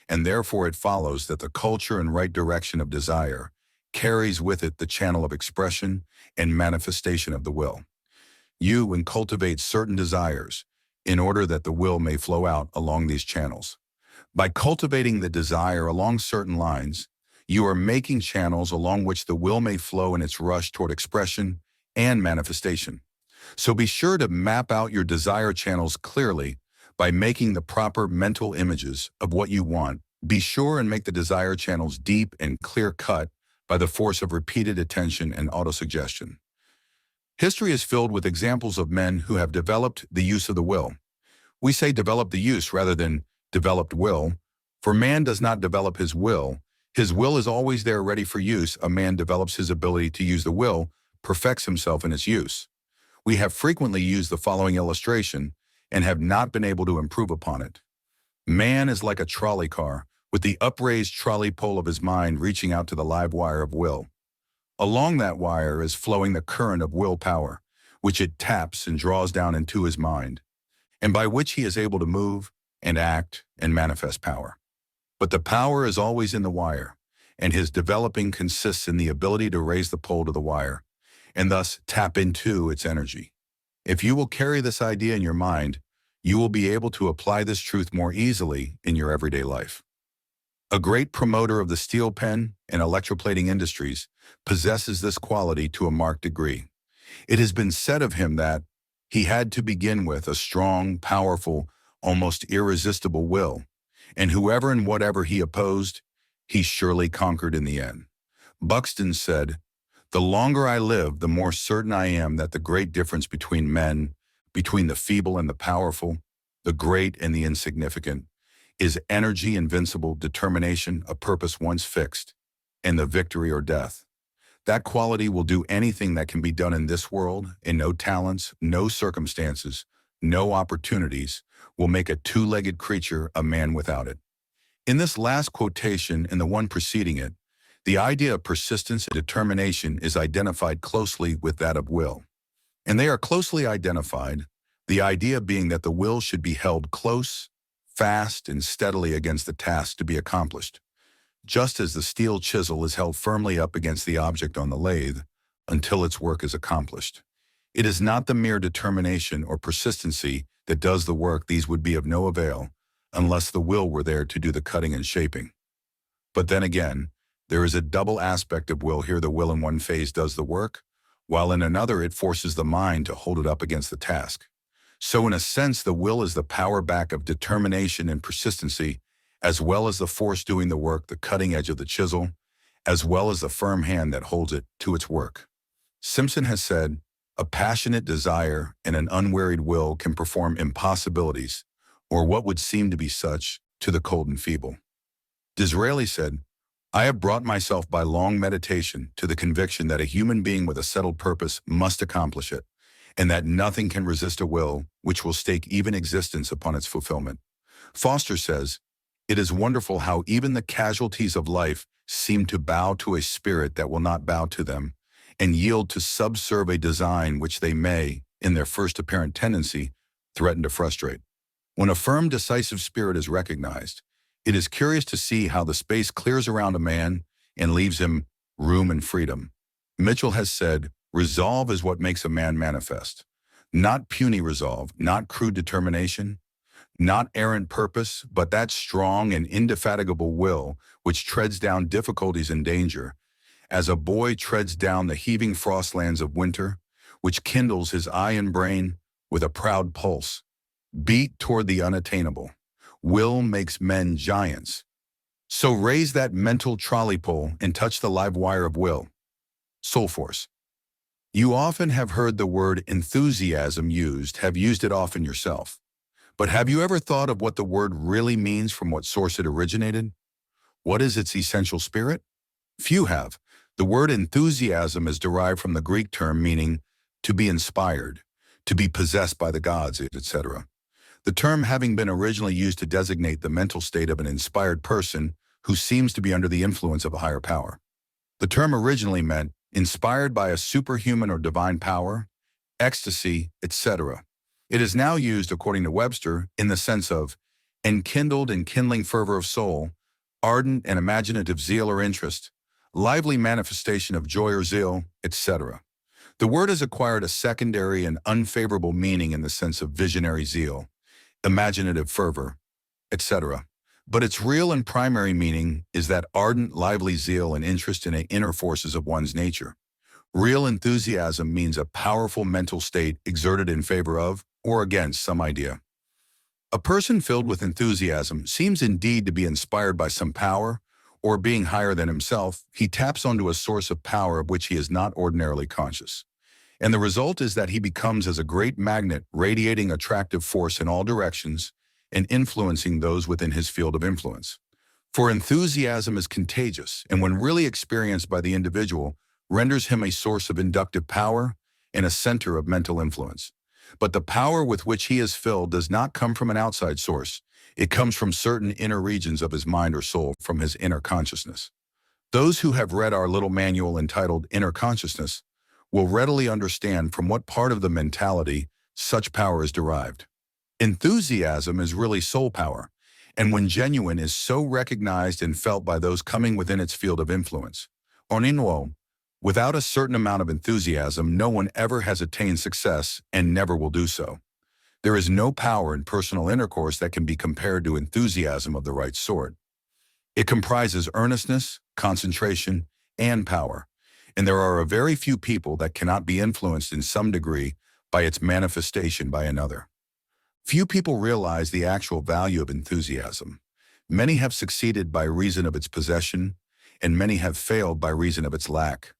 and therefore it follows that the culture and right direction of desire carries with it the channel of expression and manifestation of the will. You and cultivate certain desires in order that the will may flow out along these channels. By cultivating the desire along certain lines, you are making channels along which the will may flow in its rush toward expression and manifestation. So be sure to map out your desire channels clearly by making the proper mental images of what you want. Be sure and make the desire channels deep and clear-cut by the force of repeated attention and autosuggestion. History is filled with examples of men who have developed the use of the will. We say develop the use rather than developed will, for man does not develop his will. His will is always there ready for use. A man develops his ability to use the will, perfects himself in its use. We have frequently used the following illustration and have not been able to improve upon it. Man is like a trolley car, with the upraised trolley pole of his mind reaching out to the live wire of will. Along that wire is flowing the current of willpower, which it taps and draws down into his mind, and by which he is able to move and act and manifest power. But the power is always in the wire, and his developing consists in the ability to raise the pole to the wire, and thus tap into its energy. If you will carry this idea in your mind, you will be able to apply this truth more easily in your everyday life. A great promoter of the steel pen and electroplating industries possesses this quality to a marked degree. It has been said of him that he had to begin with a strong, powerful, almost irresistible will, and whoever and whatever he opposed, he surely conquered in the end. Buxton said, "The longer I live, the more certain I am that the great difference between men, between the feeble and the powerful, the great and the insignificant, is energy, invincible determination, a purpose once fixed, and the victory or death. That quality will do anything that can be done in this world, and no talents, no circumstances, no opportunities will make a two-legged creature a man without it." In this last quotation and the one preceding it, the idea of persistence and determination is identified closely with that of will. And they are closely identified, the idea being that the will should be held close, fast, and steadily against the task to be accomplished, just as the steel chisel is held firmly up against the object on the lathe until its work is accomplished. It is not the mere determination or persistency that does the work. These would be of no avail unless the will were there to do the cutting and shaping. But then again, there is a double aspect of will here. The will in one phase does the work, while in another it forces the mind to hold it up against the task. So in a sense, the will is the power back of determination and persistency, as well as the force doing the work, the cutting edge of the chisel, as well as the firm hand that holds it to its work. Simpson has said, "A passionate desire and an unwearied will can perform impossibilities, or what would seem to be such, to the cold and feeble." Disraeli said, "I have brought myself by long meditation to the conviction that a human being with a settled purpose must accomplish it, and that nothing can resist a will which will stake even existence upon its fulfillment." Foster says, "It is wonderful how even the casualties of life seem to bow to a spirit that will not bow to them, and yield to subserve a design which they may, in their first apparent tendency, threaten to frustrate." When a firm, decisive spirit is recognized, it is curious to see how the space clears around a man and leaves him room and freedom. Mitchell has said, "Resolve is what makes a man manifest. Not puny resolve, not crude determination, not errant purpose, but that strong and indefatigable will which treads down difficulties and danger, as a boy treads down the heaving frostlands of winter, which kindles his eye and brain with a proud pulse. Beat toward the unattainable. Will makes men giants. So raise that mental trolley pole and touch the live wire of will." Soul Force. You often have heard the word enthusiasm used, have used it often yourself. But have you ever thought of what the word really means, from what source it originated? What is its essential spirit? Few have. The word enthusiasm is derived from the Greek term meaning to be inspired, to be possessed by the gods, etc. The term having been originally used to designate the mental state of an inspired person who seems to be under the influence of a higher power. The term originally meant inspired by a superhuman or divine power, ecstasy, etc. It is now used, according to Webster, in the sense of enkindled and kindling fervor of soul, ardent and imaginative zeal or interest, lively manifestation of joy or zeal, etc. The word has acquired a secondary and unfavorable meaning in the sense of visionary zeal, imaginative fervor, etc. But its real and primary meaning is that ardent, lively zeal and interest in the inner forces of one's nature. Real enthusiasm means a powerful mental state exerted in favor of or against some idea. A person filled with enthusiasm seems indeed to be inspired by some power, or being higher than himself, he taps onto a source of power of which he is not ordinarily conscious. And the result is that he becomes as a great magnet, radiating attractive force in all directions and influencing those within his field of influence. For enthusiasm is contagious, and when really experienced by the individual, renders him a source of inductive power and a center of mental influence. But the power with which he is filled does not come from an outside source. It comes from certain inner regions of his mind or soul, from his inner consciousness. Those who have read our little manual entitled Inner Consciousness will readily understand from what part of the mentality such power is derived. Enthusiasm is really soul power, and when genuine is so recognized and felt by those coming within its field of influence. Oninwo, Without a certain amount of enthusiasm, no one ever has attained success and never will do so. There is no power in personal intercourse that can be compared to enthusiasm of the right sort. It comprises earnestness, concentration, and power, and there are a very few people that cannot be influenced in some degree by its manifestation by another. Few people realize the actual value of enthusiasm. Many have succeeded by reason of its possession, and many have failed by reason of its lack.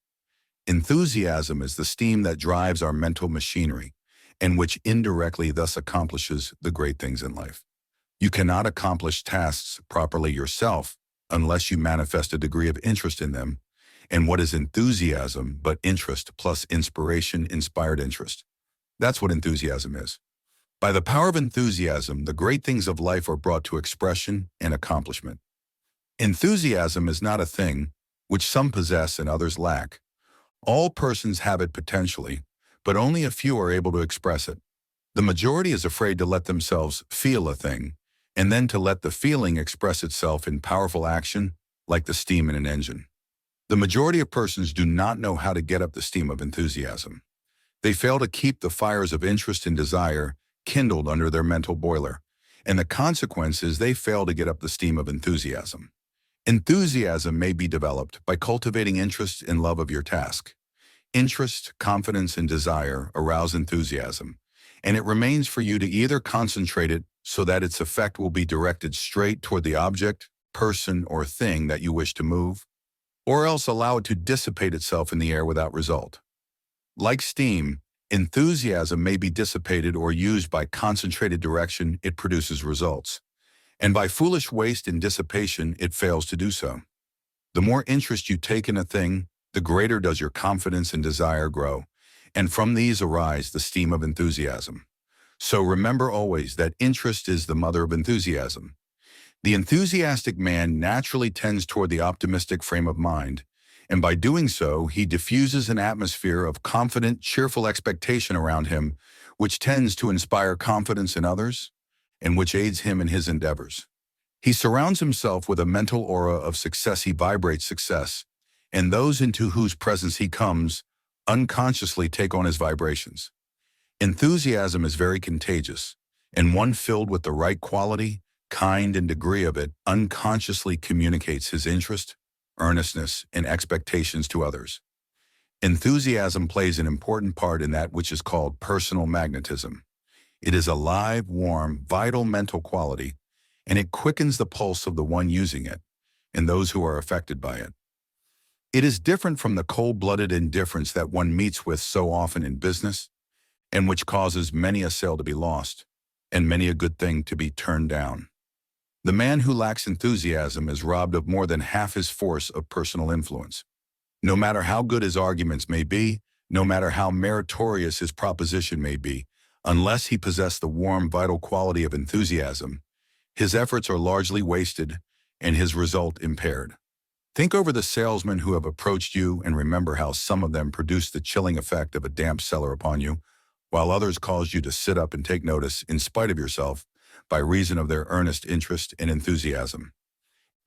Enthusiasm is the steam that drives our mental machinery, and which indirectly thus accomplishes the great things in life. You cannot accomplish tasks properly yourself unless you manifest a degree of interest in them. And what is enthusiasm but interest plus inspiration, inspired interest? That's what enthusiasm is. By the power of enthusiasm, the great things of life are brought to expression and accomplishment. Enthusiasm is not a thing which some possess and others lack. All persons have it potentially, but only a few are able to express it. The majority is afraid to let themselves feel a thing, and then to let the feeling express itself in powerful action, like the steam in an engine. The majority of persons do not know how to get up the steam of enthusiasm. They fail to keep the fires of interest and desire kindled under their mental boiler, and the consequence is they fail to get up the steam of enthusiasm. Enthusiasm may be developed by cultivating interest and love of your task. Interest, confidence, and desire arouse enthusiasm, and it remains for you to either concentrate it so that its effect will be directed straight toward the object, person, or thing that you wish to move, or else allow it to dissipate itself in the air without result. Like steam, enthusiasm may be dissipated or used by concentrated direction. It produces results, and by foolish waste and dissipation, it fails to do so. The more interest you take in a thing, the greater does your confidence and desire grow, and from these arise the steam of enthusiasm. So remember always that interest is the mother of enthusiasm. The enthusiastic man naturally tends toward the optimistic frame of mind, and by doing so, he diffuses an atmosphere of confident, cheerful expectation around him, which tends to inspire confidence in others, and which aids him in his endeavors. He surrounds himself with a mental aura of success. He vibrates success, and those into whose presence he comes unconsciously take on his vibrations. Enthusiasm is very contagious, and one filled with the right quality, kind, and degree of it unconsciously communicates his interest, earnestness, and expectations to others. Enthusiasm plays an important part in that which is called personal magnetism. It is a live, warm, vital mental quality, and it quickens the pulse of the one using it and those who are affected by it. It is different from the cold-blooded indifference that one meets with so often in business, and which causes many a sale to be lost, and many a good thing to be turned down. The man who lacks enthusiasm is robbed of more than half his force of personal influence. No matter how good his arguments may be, no matter how meritorious his proposition may be, unless he possess the warm, vital quality of enthusiasm, his efforts are largely wasted and his result impaired. Think over the salesmen who have approached you and remember how some of them produce the chilling effect of a damp cellar upon you, while others cause you to sit up and take notice in spite of yourself by reason of their earnest interest and enthusiasm.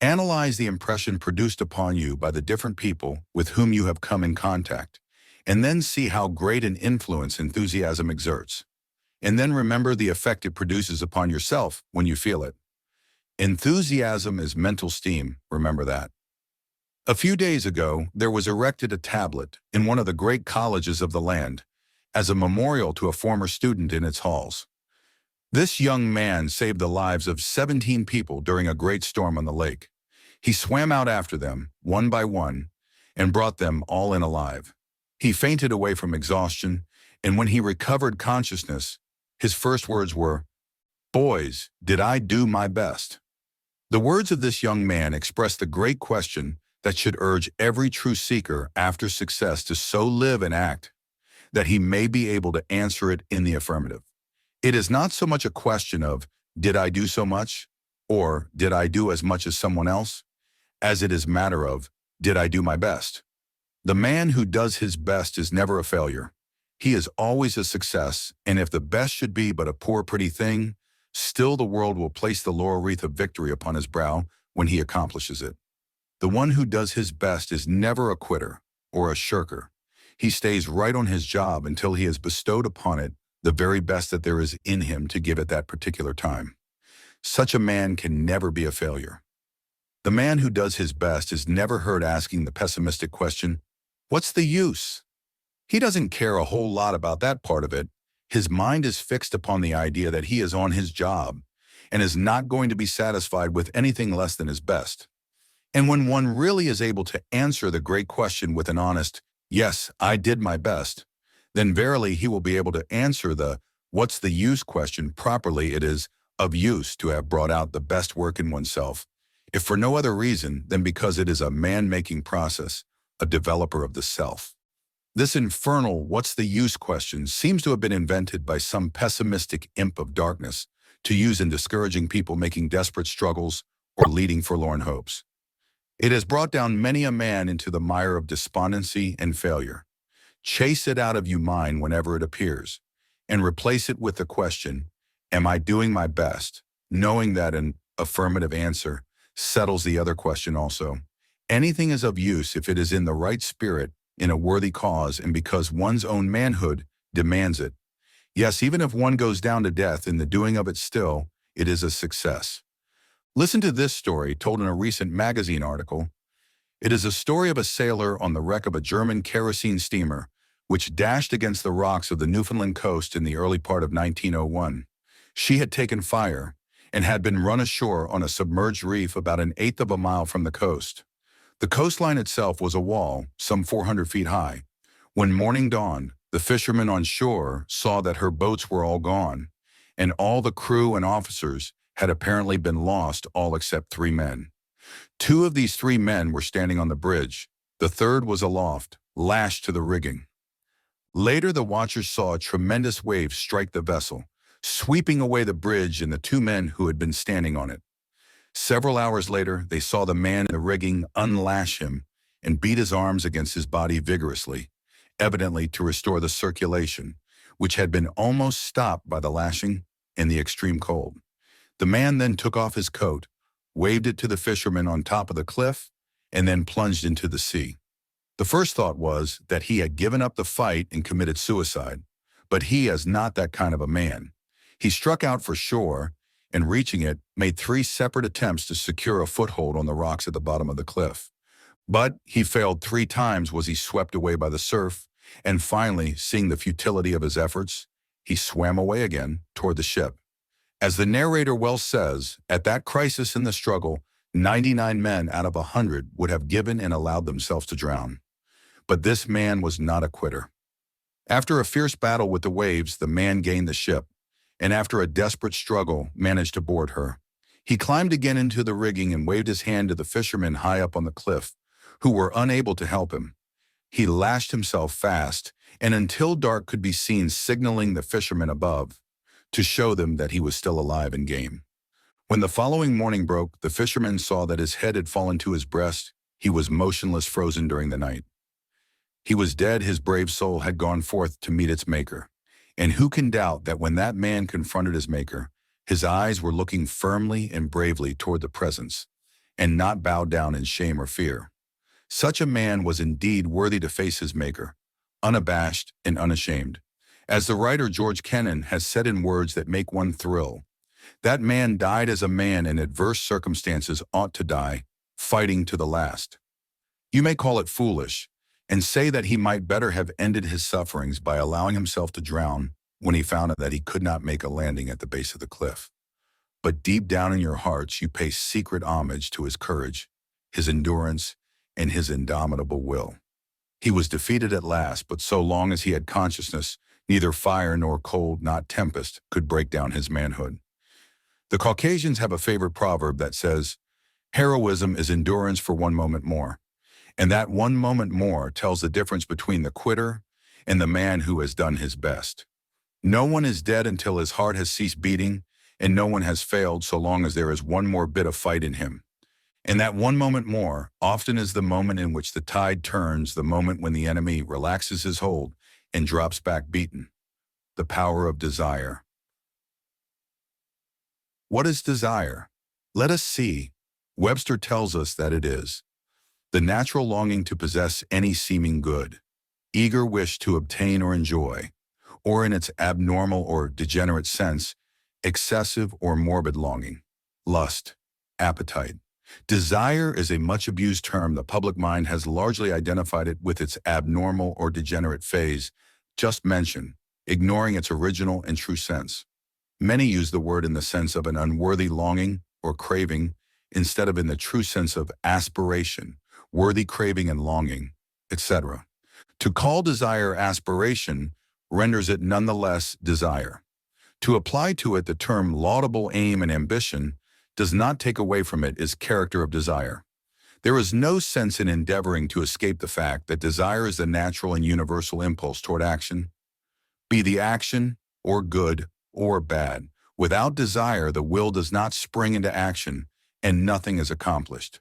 Analyze the impression produced upon you by the different people with whom you have come in contact, and then see how great an influence enthusiasm exerts. And then remember the effect it produces upon yourself when you feel it. Enthusiasm is mental steam, remember that. A few days ago, there was erected a tablet in one of the great colleges of the land as a memorial to a former student in its halls. This young man saved the lives of 17 people during a great storm on the lake. He swam out after them, one by one, and brought them all in alive. He fainted away from exhaustion, and when he recovered consciousness, his first words were, "Boys, did I do my best?" The words of this young man express the great question that should urge every true seeker after success to so live and act that he may be able to answer it in the affirmative. It is not so much a question of, did I do so much, or did I do as much as someone else, as it is a matter of, did I do my best? The man who does his best is never a failure. He is always a success, and if the best should be but a poor pretty thing, still the world will place the laurel wreath of victory upon his brow when he accomplishes it. The one who does his best is never a quitter, or a shirker. He stays right on his job until he has bestowed upon it the very best that there is in him to give at that particular time. Such a man can never be a failure. The man who does his best is never heard asking the pessimistic question, "What's the use?" He doesn't care a whole lot about that part of it. His mind is fixed upon the idea that he is on his job and is not going to be satisfied with anything less than his best. And when one really is able to answer the great question with an honest, "Yes, I did my best," then verily he will be able to answer the "what's the use" question properly. It is of use to have brought out the best work in oneself, if for no other reason than because it is a man-making process, a developer of the self. This infernal "what's the use" question seems to have been invented by some pessimistic imp of darkness to use in discouraging people making desperate struggles or leading forlorn hopes. It has brought down many a man into the mire of despondency and failure. Chase it out of your mind whenever it appears, and replace it with the question, "Am I doing my best?" knowing that an affirmative answer settles the other question also. Anything is of use if it is in the right spirit, in a worthy cause, and because one's own manhood demands it. Yes, even if one goes down to death in the doing of it still, it is a success. Listen to this story told in a recent magazine article. It is a story of a sailor on the wreck of a German kerosene steamer, which dashed against the rocks of the Newfoundland coast in the early part of 1901. She had taken fire and had been run ashore on a submerged reef about an eighth of a mile from the coast. The coastline itself was a wall, some 400 feet high. When morning dawned, the fishermen on shore saw that her boats were all gone, and all the crew and officers had apparently been lost, all except 3 men. 2 of these 3 men were standing on the bridge. The third was aloft, lashed to the rigging. Later, the watchers saw a tremendous wave strike the vessel, sweeping away the bridge and the 2 men who had been standing on it. Several hours later, they saw the man in the rigging unlash him and beat his arms against his body vigorously, evidently to restore the circulation, which had been almost stopped by the lashing and the extreme cold. The man then took off his coat, waved it to the fishermen on top of the cliff, and then plunged into the sea. The first thought was that he had given up the fight and committed suicide, but he is not that kind of a man. He struck out for shore, and reaching it, made 3 separate attempts to secure a foothold on the rocks at the bottom of the cliff. But he failed 3 times. Was he swept away by the surf, and finally, seeing the futility of his efforts, he swam away again toward the ship. As the narrator well says, at that crisis in the struggle, 99 men out of 100 would have given and allowed themselves to drown. But this man was not a quitter. After a fierce battle with the waves, the man gained the ship, and after a desperate struggle, managed to board her. He climbed again into the rigging and waved his hand to the fishermen high up on the cliff, who were unable to help him. He lashed himself fast, and until dark could be seen signaling the fishermen above, to show them that he was still alive and game. When the following morning broke, the fishermen saw that his head had fallen to his breast. He was motionless, frozen during the night. He was dead. His brave soul had gone forth to meet its maker. And who can doubt that when that man confronted his maker, his eyes were looking firmly and bravely toward the presence, and not bowed down in shame or fear. Such a man was indeed worthy to face his maker, unabashed and unashamed. As the writer George Kennan has said in words that make one thrill, that man died as a man in adverse circumstances ought to die, fighting to the last. You may call it foolish, and say that he might better have ended his sufferings by allowing himself to drown when he found that he could not make a landing at the base of the cliff. But deep down in your hearts, you pay secret homage to his courage, his endurance, and his indomitable will. He was defeated at last, but so long as he had consciousness, neither fire nor cold, not tempest, could break down his manhood. The Caucasians have a favorite proverb that says, "Heroism is endurance for one moment more." And that one moment more tells the difference between the quitter and the man who has done his best. No one is dead until his heart has ceased beating, and no one has failed so long as there is one more bit of fight in him. And that one moment more often is the moment in which the tide turns, the moment when the enemy relaxes his hold and drops back beaten. The power of desire. What is desire? Let us see. Webster tells us that it is The natural longing to possess any seeming good, eager wish to obtain or enjoy, or in its abnormal or degenerate sense, excessive or morbid longing, lust, appetite. Desire is a much abused term. The public mind has largely identified it with its abnormal or degenerate phase, just mentioned, ignoring its original and true sense. Many use the word in the sense of an unworthy longing or craving instead of in the true sense of aspiration, worthy craving and longing, etc. To call desire aspiration renders it nonetheless desire. To apply to it the term laudable aim and ambition does not take away from it its character of desire. There is no sense in endeavoring to escape the fact that desire is the natural and universal impulse toward action, be the action or good or bad. Without desire, the will does not spring into action, and nothing is accomplished.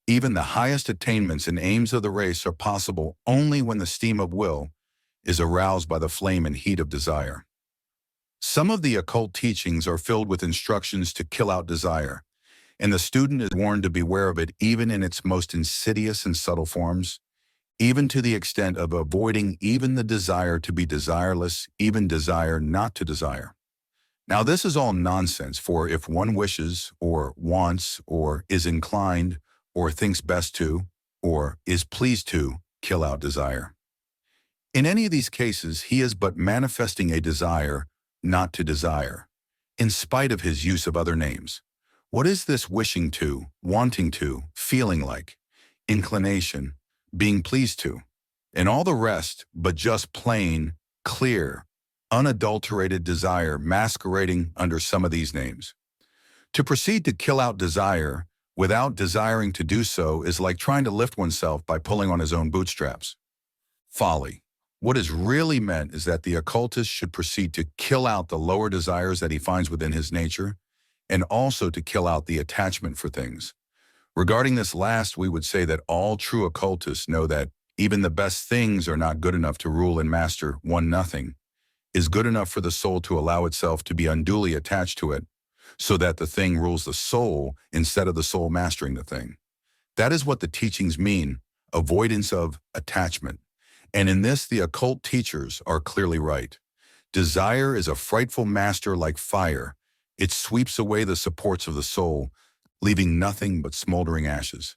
Even the highest attainments and aims of the race are possible only when the steam of will is aroused by the flame and heat of desire. Some of the occult teachings are filled with instructions to kill out desire, and the student is warned to beware of it even in its most insidious and subtle forms, even to the extent of avoiding even the desire to be desireless, even desire not to desire. Now this is all nonsense, for if one wishes, or wants, or is inclined, or thinks best to, or is pleased to, kill out desire. In any of these cases, he is but manifesting a desire not to desire, in spite of his use of other names. What is this wishing to, wanting to, feeling like, inclination, being pleased to, and all the rest but just plain, clear, unadulterated desire masquerading under some of these names? To proceed to kill out desire without desiring to do so is like trying to lift oneself by pulling on his own bootstraps. Folly. What is really meant is that the occultist should proceed to kill out the lower desires that he finds within his nature, and also to kill out the attachment for things. Regarding this last, we would say that all true occultists know that even the best things are not good enough to rule and master one nothing, is good enough for the soul to allow itself to be unduly attached to it, so that the thing rules the soul instead of the soul mastering the thing. That is what the teachings mean, avoidance of attachment. And in this, the occult teachers are clearly right. Desire is a frightful master like fire. It sweeps away the supports of the soul, leaving nothing but smoldering ashes.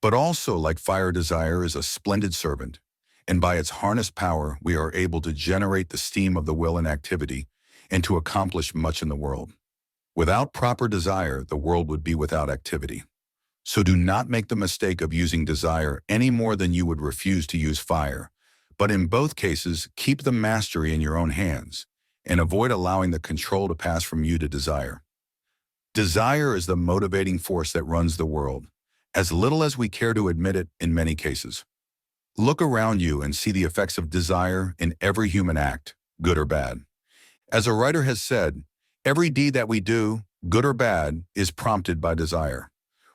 But also, like fire, desire is a splendid servant, and by its harnessed power, we are able to generate the steam of the will and activity, and to accomplish much in the world. Without proper desire, the world would be without activity. So do not make the mistake of using desire any more than you would refuse to use fire. But in both cases, keep the mastery in your own hands, and avoid allowing the control to pass from you to desire. Desire is the motivating force that runs the world, as little as we care to admit it in many cases. Look around you and see the effects of desire in every human act, good or bad. As a writer has said, every deed that we do, good or bad, is prompted by desire.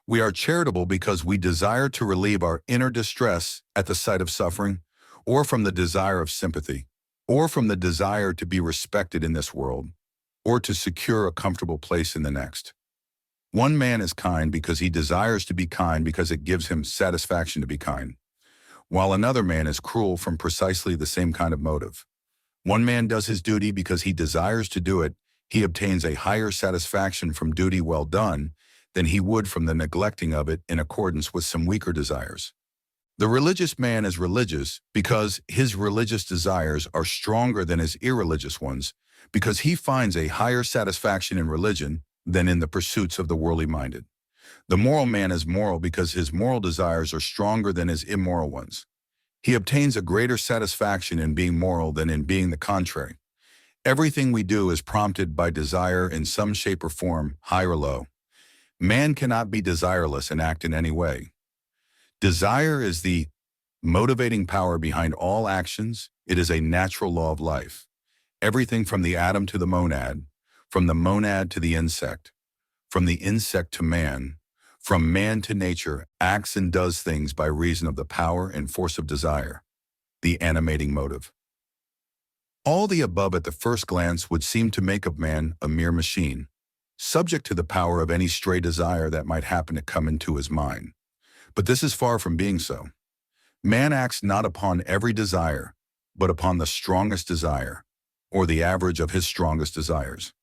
We are charitable because we desire to relieve our inner distress at the sight of suffering, or from the desire of sympathy, or from the desire to be respected in this world, or to secure a comfortable place in the next. One man is kind because he desires to be kind because it gives him satisfaction to be kind, while another man is cruel from precisely the same kind of motive. One man does his duty because he desires to do it. He obtains a higher satisfaction from duty well done than he would from the neglecting of it in accordance with some weaker desires. The religious man is religious because his religious desires are stronger than his irreligious ones, because he finds a higher satisfaction in religion than in the pursuits of the worldly minded. The moral man is moral because his moral desires are stronger than his immoral ones. He obtains a greater satisfaction in being moral than in being the contrary. Everything we do is prompted by desire in some shape or form, high or low. Man cannot be desireless and act in any way. Desire is the motivating power behind all actions. It is a natural law of life. Everything from the atom to the monad, from the monad to the insect, from the insect to man, from man to nature, acts and does things by reason of the power and force of desire, the animating motive. All the above at the first glance would seem to make of man a mere machine, subject to the power of any stray desire that might happen to come into his mind. But this is far from being so. Man acts not upon every desire, but upon the strongest desire, or the average of his strongest desires.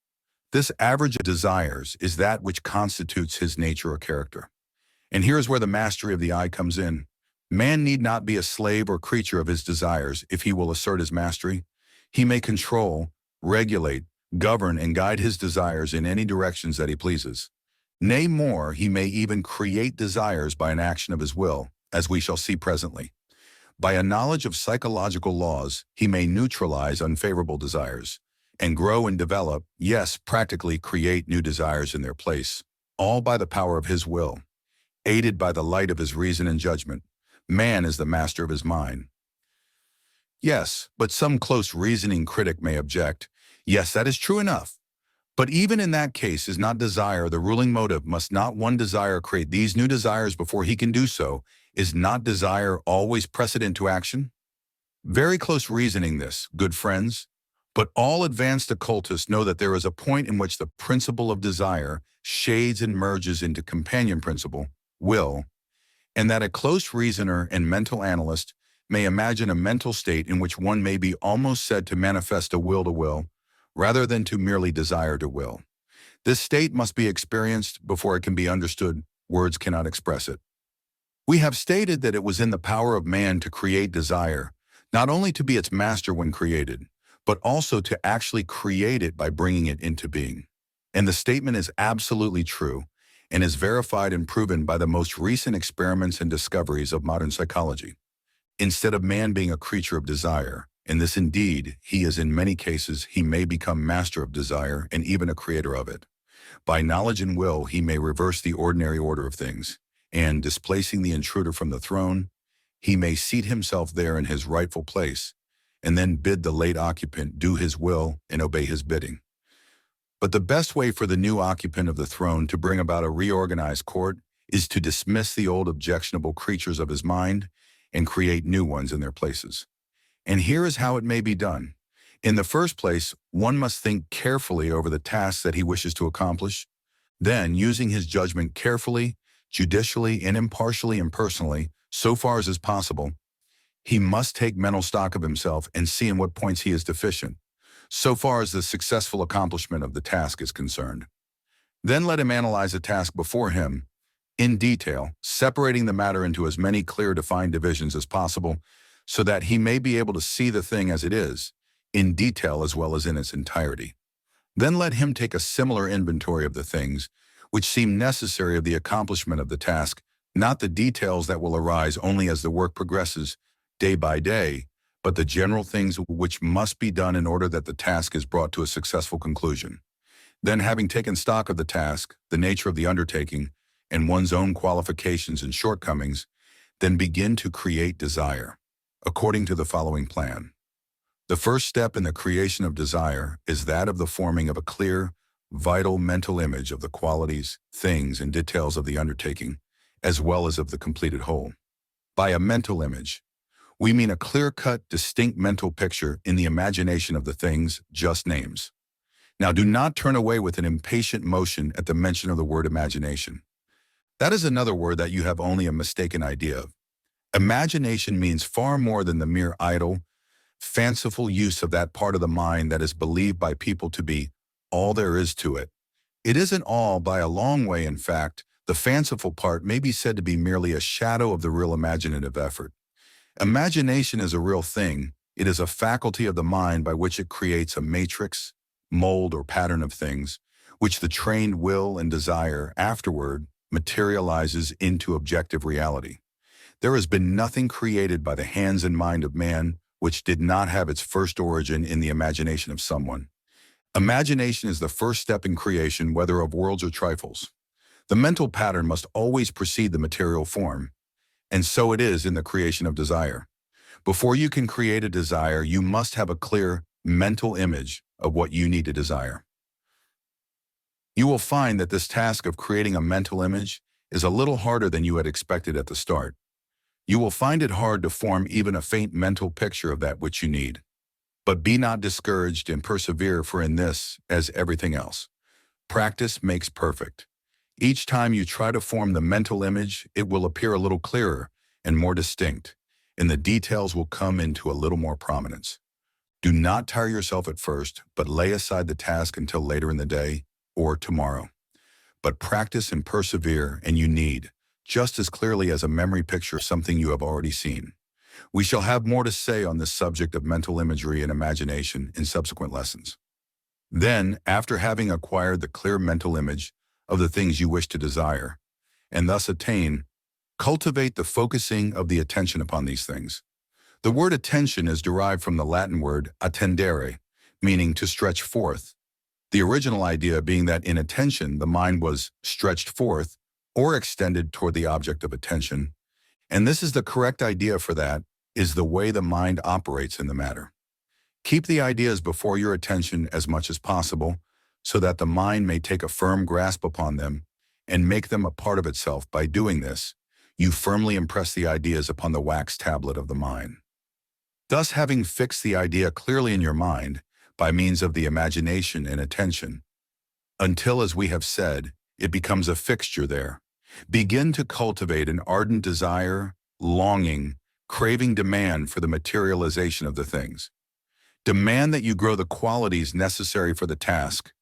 This average of desires is that which constitutes his nature or character. And here is where the mastery of the I comes in. Man need not be a slave or creature of his desires if he will assert his mastery. He may control, regulate, govern, and guide his desires in any directions that he pleases. Nay more, he may even create desires by an action of his will, as we shall see presently. By a knowledge of psychological laws, he may neutralize unfavorable desires, and grow and develop, yes, practically create new desires in their place, all by the power of his will. Aided by the light of his reason and judgment, man is the master of his mind. Yes, but some close reasoning critic may object, yes, that is true enough. But even in that case, is not desire the ruling motive? Must not one desire create these new desires before he can do so? Is not desire always precedent to action? Very close reasoning this, good friends. But all advanced occultists know that there is a point in which the principle of desire shades and merges into companion principle, will, and that a close reasoner and mental analyst may imagine a mental state in which one may be almost said to manifest a will to will, rather than to merely desire to will. This state must be experienced before it can be understood. Words cannot express it. We have stated that it was in the power of man to create desire, not only to be its master when created, but also to actually create it by bringing it into being. And the statement is absolutely true and is verified and proven by the most recent experiments and discoveries of modern psychology. Instead of man being a creature of desire, and this indeed he is in many cases, he may become master of desire and even a creator of it. By knowledge and will, he may reverse the ordinary order of things, and displacing the intruder from the throne, he may seat himself there in his rightful place, and then bid the late occupant do his will and obey his bidding. But the best way for the new occupant of the throne to bring about a reorganized court is to dismiss the old objectionable creatures of his mind and create new ones in their places. And here is how it may be done. In the first place, one must think carefully over the tasks that he wishes to accomplish. Then, using his judgment carefully, judicially, and impartially and personally, so far as is possible, he must take mental stock of himself and see in what points he is deficient, so far as the successful accomplishment of the task is concerned. Then let him analyze the task before him in detail, separating the matter into as many clear defined divisions as possible, so that he may be able to see the thing as it is, in detail as well as in its entirety. Then let him take a similar inventory of the things which seem necessary of the accomplishment of the task, not the details that will arise only as the work progresses day by day, but the general things which must be done in order that the task is brought to a successful conclusion. Then, having taken stock of the task, the nature of the undertaking, and one's own qualifications and shortcomings, then begin to create desire, according to the following plan. The first step in the creation of desire is that of the forming of a clear, vital mental image of the qualities, things, and details of the undertaking, as well as of the completed whole. By a mental image, we mean a clear-cut, distinct mental picture in the imagination of the things, just names. Now, do not turn away with an impatient motion at the mention of the word imagination. That is another word that you have only a mistaken idea of. Imagination means far more than the mere idle, fanciful use of that part of the mind that is believed by people to be all there is to it. It isn't all by a long way, in fact. The fanciful part may be said to be merely a shadow of the real imaginative effort. Imagination is a real thing. It is a faculty of the mind by which it creates a matrix, mold, or pattern of things, which the trained will and desire afterward materializes into objective reality. There has been nothing created by the hands and mind of man which did not have its first origin in the imagination of someone. Imagination is the first step in creation, whether of worlds or trifles. The mental pattern must always precede the material form, and so it is in the creation of desire. Before you can create a desire, you must have a clear mental image of what you need to desire. You will find that this task of creating a mental image is a little harder than you had expected at the start. You will find it hard to form even a faint mental picture of that which you need. But be not discouraged and persevere, for in this, as everything else, practice makes perfect. Each time you try to form the mental image, it will appear a little clearer and more distinct, and the details will come into a little more prominence. Do not tire yourself at first, but lay aside the task until later in the day or tomorrow. But practice and persevere, and you need, just as clearly as a memory picture, something you have already seen. We shall have more to say on this subject of mental imagery and imagination in subsequent lessons. Then, after having acquired the clear mental image of the things you wish to desire, and thus attain, cultivate the focusing of the attention upon these things. The word attention is derived from the Latin word attendere, meaning to stretch forth. The original idea being that in attention, the mind was stretched forth or extended toward the object of attention, and this is the correct idea for that, is the way the mind operates in the matter. Keep the ideas before your attention as much as possible, so that the mind may take a firm grasp upon them and make them a part of itself. By doing this, you firmly impress the ideas upon the wax tablet of the mind. Thus, having fixed the idea clearly in your mind by means of the imagination and attention, until, as we have said, it becomes a fixture there, begin to cultivate an ardent desire, longing, craving, demand for the materialization of the things. Demand that you grow the qualities necessary for the task.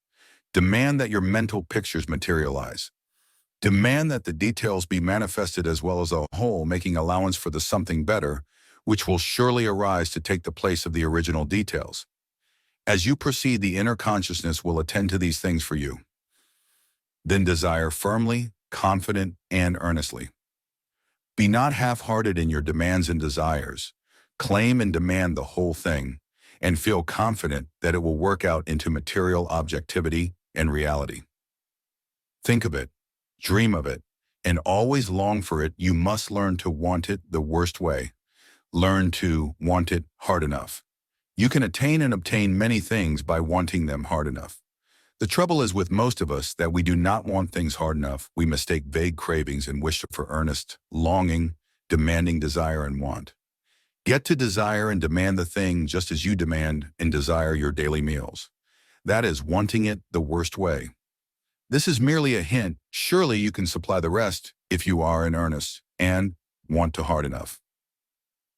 Demand that your mental pictures materialize. Demand that the details be manifested as well as a whole, making allowance for the something better, which will surely arise to take the place of the original details. As you proceed, the inner consciousness will attend to these things for you. Then desire firmly, confident, and earnestly. Be not half-hearted in your demands and desires. Claim and demand the whole thing, and feel confident that it will work out into material objectivity and reality. Think of it, dream of it, and always long for it. You must learn to want it the worst way. Learn to want it hard enough. You can attain and obtain many things by wanting them hard enough. The trouble is with most of us that we do not want things hard enough. We mistake vague cravings and wish for earnest, longing, demanding desire and want. Get to desire and demand the thing just as you demand and desire your daily meals. That is wanting it the worst way. This is merely a hint. Surely you can supply the rest if you are in earnest and want to hard enough.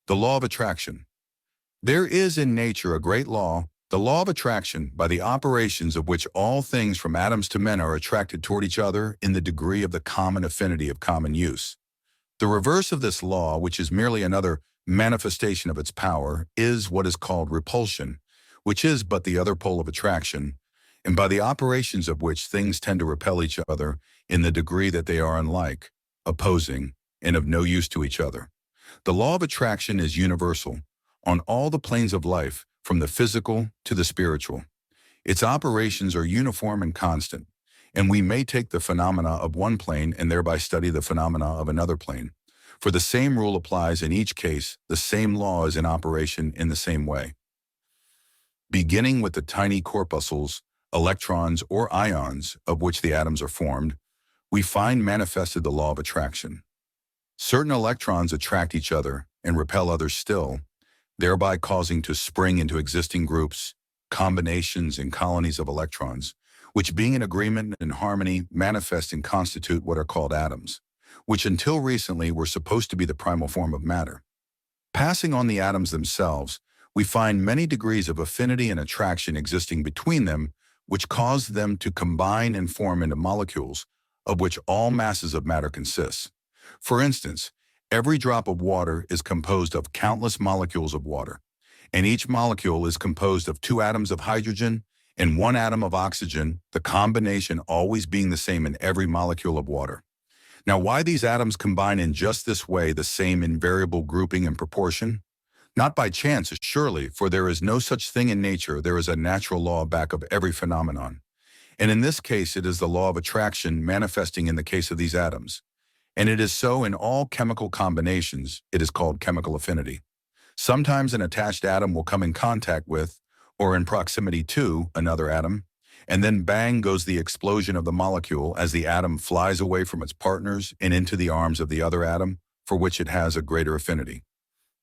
The law of attraction. There is in nature a great law, the law of attraction, by the operations of which all things from atoms to men are attracted toward each other in the degree of the common affinity of common use. The reverse of this law, which is merely another manifestation of its power, is what is called repulsion, which is but the other pole of attraction, and by the operations of which things tend to repel each other in the degree that they are unlike, opposing, and of no use to each other. The law of attraction is universal, on all the planes of life, from the physical to the spiritual. Its operations are uniform and constant, and we may take the phenomena of one plane and thereby study the phenomena of another plane. For the same rule applies in each case, the same law is in operation in the same way. Beginning with the tiny corpuscles, electrons or ions, of which the atoms are formed, we find manifested the law of attraction. Certain electrons attract each other and repel others still, thereby causing to spring into existing groups, combinations and colonies of electrons, which being in agreement and harmony manifest and constitute what are called atoms, which until recently were supposed to be the primal form of matter. Passing on the atoms themselves, we find many degrees of affinity and attraction existing between them, which cause them to combine and form into molecules, of which all masses of matter consist. For instance, every drop of water is composed of countless molecules of water, and each molecule is composed of 2 atoms of hydrogen and 1 atom of oxygen, the combination always being the same in every molecule of water. Now, why these atoms combine in just this way, the same invariable grouping and proportion? Not by chance, surely, for there is no such thing in nature. There is a natural law back of every phenomenon. And in this case, it is the law of attraction manifesting in the case of these atoms. And it is so in all chemical combinations. It is called chemical affinity. Sometimes an attached atom will come in contact with, or in proximity to, another atom, and then bang goes the explosion of the molecule as the atom flies away from its partners and into the arms of the other atom, for which it has a greater affinity.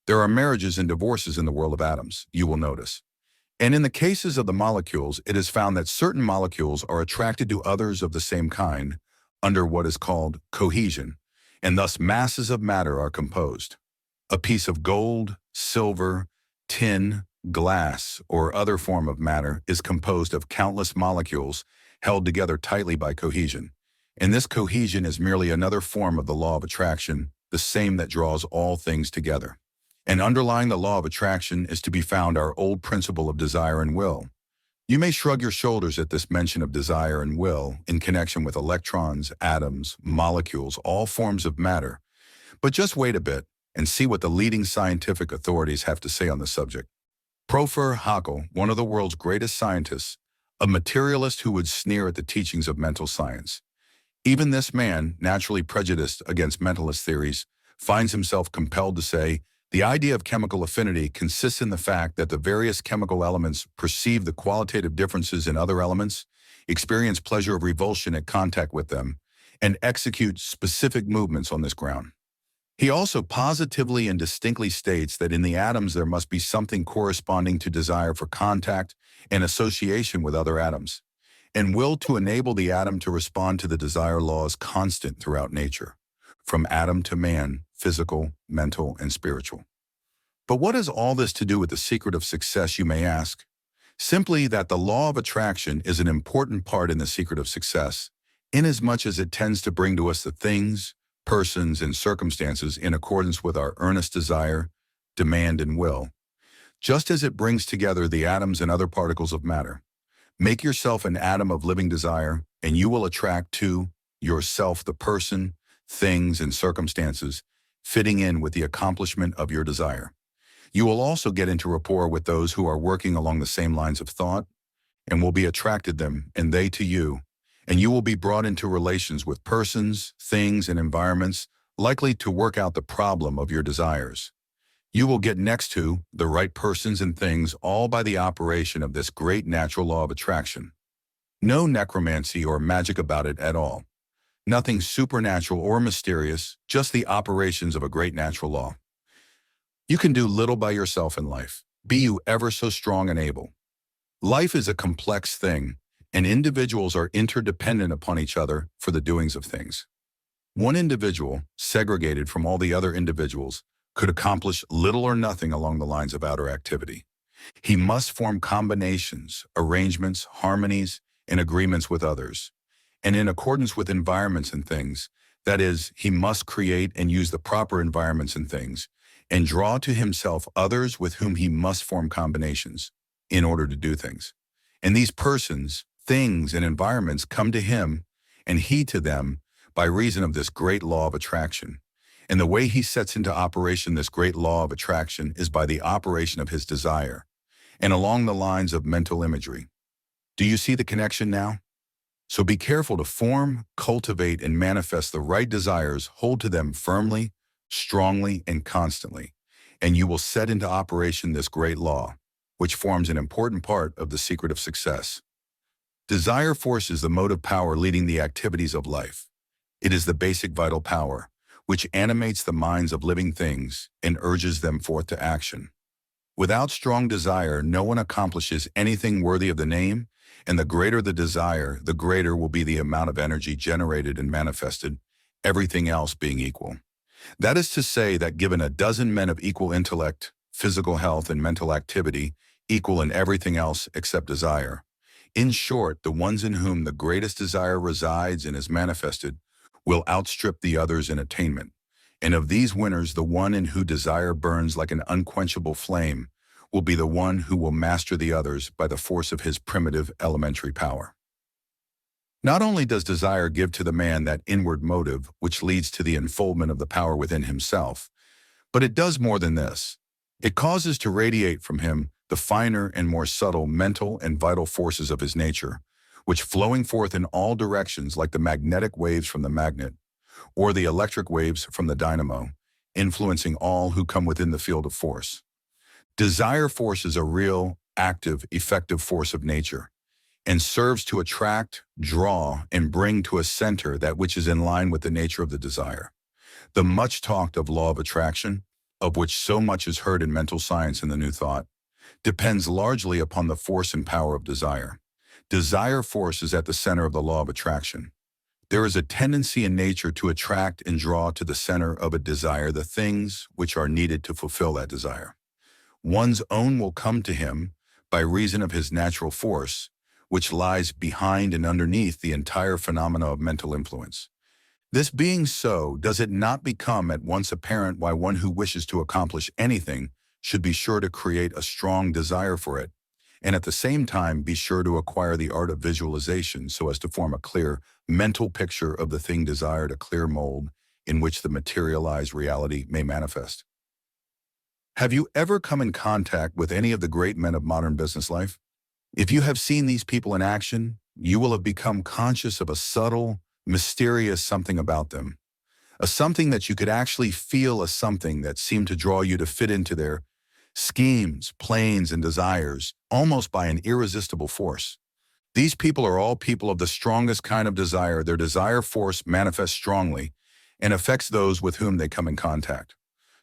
There are marriages and divorces in the world of atoms, you will notice. And in the cases of the molecules, it is found that certain molecules are attracted to others of the same kind, under what is called cohesion, and thus masses of matter are composed. A piece of gold, silver, tin, glass, or other form of matter is composed of countless molecules held together tightly by cohesion. And this cohesion is merely another form of the law of attraction, the same that draws all things together. And underlying the law of attraction is to be found our old principle of desire and will. You may shrug your shoulders at this mention of desire and will in connection with electrons, atoms, molecules, all forms of matter, but just wait a bit and see what the leading scientific authorities have to say on the subject. Professor Haeckel, one of the world's greatest scientists, a materialist who would sneer at the teachings of mental science. Even this man, naturally prejudiced against mentalist theories, finds himself compelled to say, the idea of chemical affinity consists in the fact that the various chemical elements perceive the qualitative differences in other elements, experience pleasure of revulsion at contact with them, and execute specific movements on this ground. He also positively and distinctly states that in the atoms there must be something corresponding to desire for contact and association with other atoms, and will to enable the atom to respond to the desire law is constant throughout nature, from atom to man, physical, mental, and spiritual. But what has all this to do with the secret of success, you may ask? Simply that the law of attraction is an important part in the secret of success, inasmuch as it tends to bring to us the things, persons, and circumstances in accordance with our earnest desire, demand, and will, just as it brings together the atoms and other particles of matter. Make yourself an atom of living desire, and you will attract to yourself the person, things, and circumstances fitting in with the accomplishment of your desire. You will also get into rapport with those who are working along the same lines of thought, and will be attracted them, and they to you, and you will be brought into relations with persons, things, and environments likely to work out the problem of your desires. You will get next to the right persons and things all by the operation of this great natural law of attraction. No necromancy or magic about it at all. Nothing supernatural or mysterious, just the operations of a great natural law. You can do little by yourself in life, be you ever so strong and able. Life is a complex thing, and individuals are interdependent upon each other for the doings of things. One individual, segregated from all the other individuals, could accomplish little or nothing along the lines of outer activity. He must form combinations, arrangements, harmonies, and agreements with others, and in accordance with environments and things. That is, he must create and use the proper environments and things, and draw to himself others with whom he must form combinations in order to do things. And these persons, things, and environments come to him, and he to them, by reason of this great law of attraction. And the way he sets into operation this great law of attraction is by the operation of his desire, and along the lines of mental imagery. Do you see the connection now? So be careful to form, cultivate, and manifest the right desires, hold to them firmly, strongly, and constantly, and you will set into operation this great law, which forms an important part of the secret of success. Desire force is the motive power leading the activities of life. It is the basic vital power, which animates the minds of living things and urges them forth to action. Without strong desire, no one accomplishes anything worthy of the name, and the greater the desire, the greater will be the amount of energy generated and manifested, everything else being equal. That is to say that given a dozen men of equal intellect, physical health, and mental activity, equal in everything else except desire, in short, the ones in whom the greatest desire resides and is manifested will outstrip the others in attainment. And of these winners, the one in whom desire burns like an unquenchable flame will be the one who will master the others by the force of his primitive elementary power. Not only does desire give to the man that inward motive which leads to the unfoldment of the power within himself, but it does more than this. It causes to radiate from him the finer and more subtle mental and vital forces of his nature, which flowing forth in all directions like the magnetic waves from the magnet, or the electric waves from the dynamo, influencing all who come within the field of force. Desire force is a real, active, effective force of nature, and serves to attract, draw, and bring to a center that which is in line with the nature of the desire. The much talked of law of attraction, of which so much is heard in mental science and the New Thought, depends largely upon the force and power of desire. Desire force is at the center of the law of attraction. There is a tendency in nature to attract and draw to the center of a desire the things which are needed to fulfill that desire. One's own will come to him by reason of his natural force, which lies behind and underneath the entire phenomena of mental influence. This being so, does it not become at once apparent why one who wishes to accomplish anything should be sure to create a strong desire for it, and at the same time be sure to acquire the art of visualization so as to form a clear mental picture of the thing desired, a clear mold in which the materialized reality may manifest? Have you ever come in contact with any of the great men of modern business life? If you have seen these people in action, you will have become conscious of a subtle, mysterious something about them, a something that you could actually feel, a something that seemed to draw you to fit into their schemes, plans, and desires, almost by an irresistible force. These people are all people of the strongest kind of desire. Their desire force manifests strongly and affects those with whom they come in contact.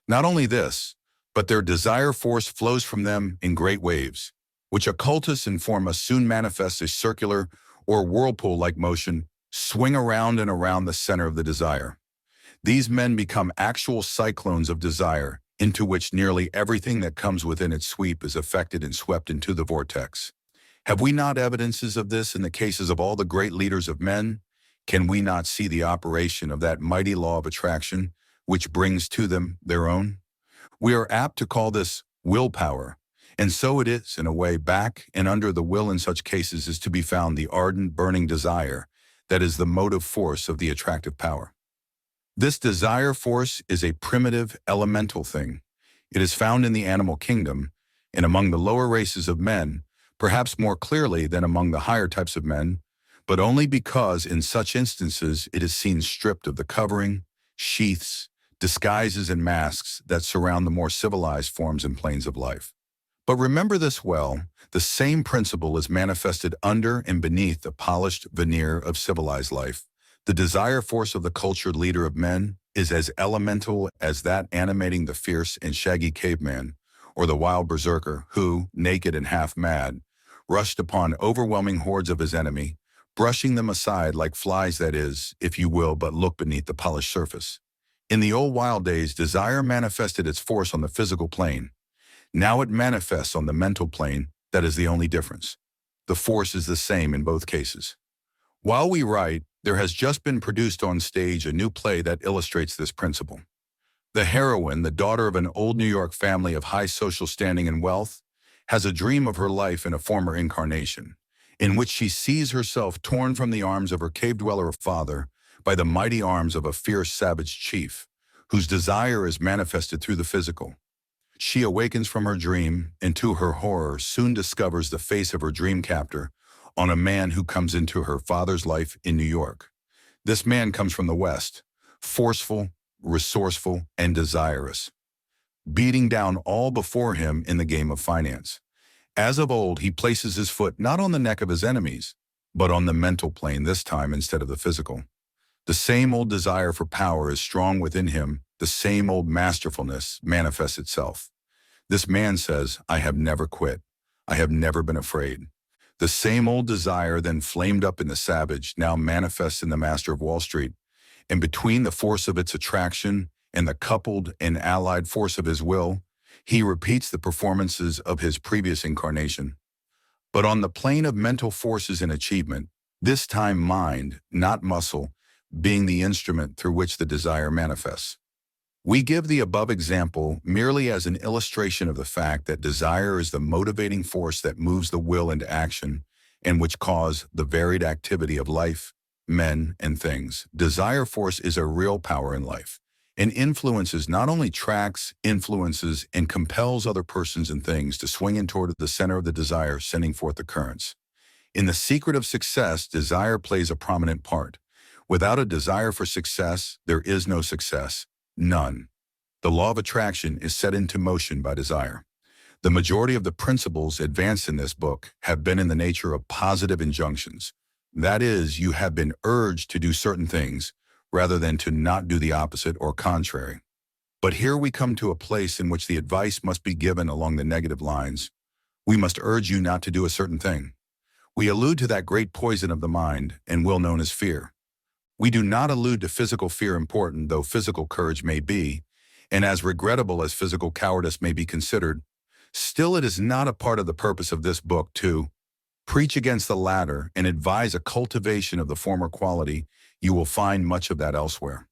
Not only this, but their desire force flows from them in great waves, which occultists inform us soon manifests a circular or whirlpool-like motion, swing around and around the center of the desire. These men become actual cyclones of desire, into which nearly everything that comes within its sweep is affected and swept into the vortex. Have we not evidences of this in the cases of all the great leaders of men? Can we not see the operation of that mighty law of attraction, which brings to them their own? We are apt to call this willpower, and so it is, in a way. Back and under the will in such cases is to be found the ardent, burning desire that is the motive force of the attractive power. This desire force is a primitive, elemental thing. It is found in the animal kingdom and among the lower races of men, perhaps more clearly than among the higher types of men, but only because in such instances it is seen stripped of the covering, sheaths, disguises, and masks that surround the more civilized forms and planes of life. But remember this well, the same principle is manifested under and beneath the polished veneer of civilized life. The desire force of the cultured leader of men is as elemental as that animating the fierce and shaggy caveman, or the wild berserker who, naked and half mad, rushed upon overwhelming hordes of his enemy, brushing them aside like flies, that is, if you will but look beneath the polished surface. In the old wild days, desire manifested its force on the physical plane. Now it manifests on the mental plane. That is the only difference. The force is the same in both cases. While we write, there has just been produced on stage a new play that illustrates this principle. The heroine, the daughter of an old New York family of high social standing and wealth, has a dream of her life in a former incarnation, in which she sees herself torn from the arms of her cave-dweller father by the mighty arms of a fierce savage chief, whose desire is manifested through the physical. She awakens from her dream and, to her horror, soon discovers the face of her dream captor on a man who comes into her father's life in New York. This man comes from the West, forceful, resourceful, and desirous, beating down all before him in the game of finance. As of old, he places his foot not on the neck of his enemies, but on the mental plane this time instead of the physical. The same old desire for power is strong within him. The same old masterfulness manifests itself. This man says, I have never quit. I have never been afraid. The same old desire then flamed up in the savage now manifests in the master of Wall Street, and between the force of its attraction and the coupled and allied force of his will, he repeats the performances of his previous incarnation. But on the plane of mental forces and achievement, this time mind, not muscle, being the instrument through which the desire manifests. We give the above example merely as an illustration of the fact that desire is the motivating force that moves the will into action and which cause the varied activity of life, men, and things. Desire force is a real power in life and influences, not only tracks, influences, and compels other persons and things to swing in toward the center of the desire, sending forth the currents. In the secret of success, desire plays a prominent part. Without a desire for success, there is no success. None. The law of attraction is set into motion by desire. The majority of the principles advanced in this book have been in the nature of positive injunctions. That is, you have been urged to do certain things rather than to not do the opposite or contrary. But here we come to a place in which the advice must be given along the negative lines. We must urge you not to do a certain thing. We allude to that great poison of the mind and will known as fear. We do not allude to physical fear, important though physical courage may be, and as regrettable as physical cowardice may be considered, still it is not a part of the purpose of this book to preach against the latter and advise a cultivation of the former quality. You will find much of that elsewhere.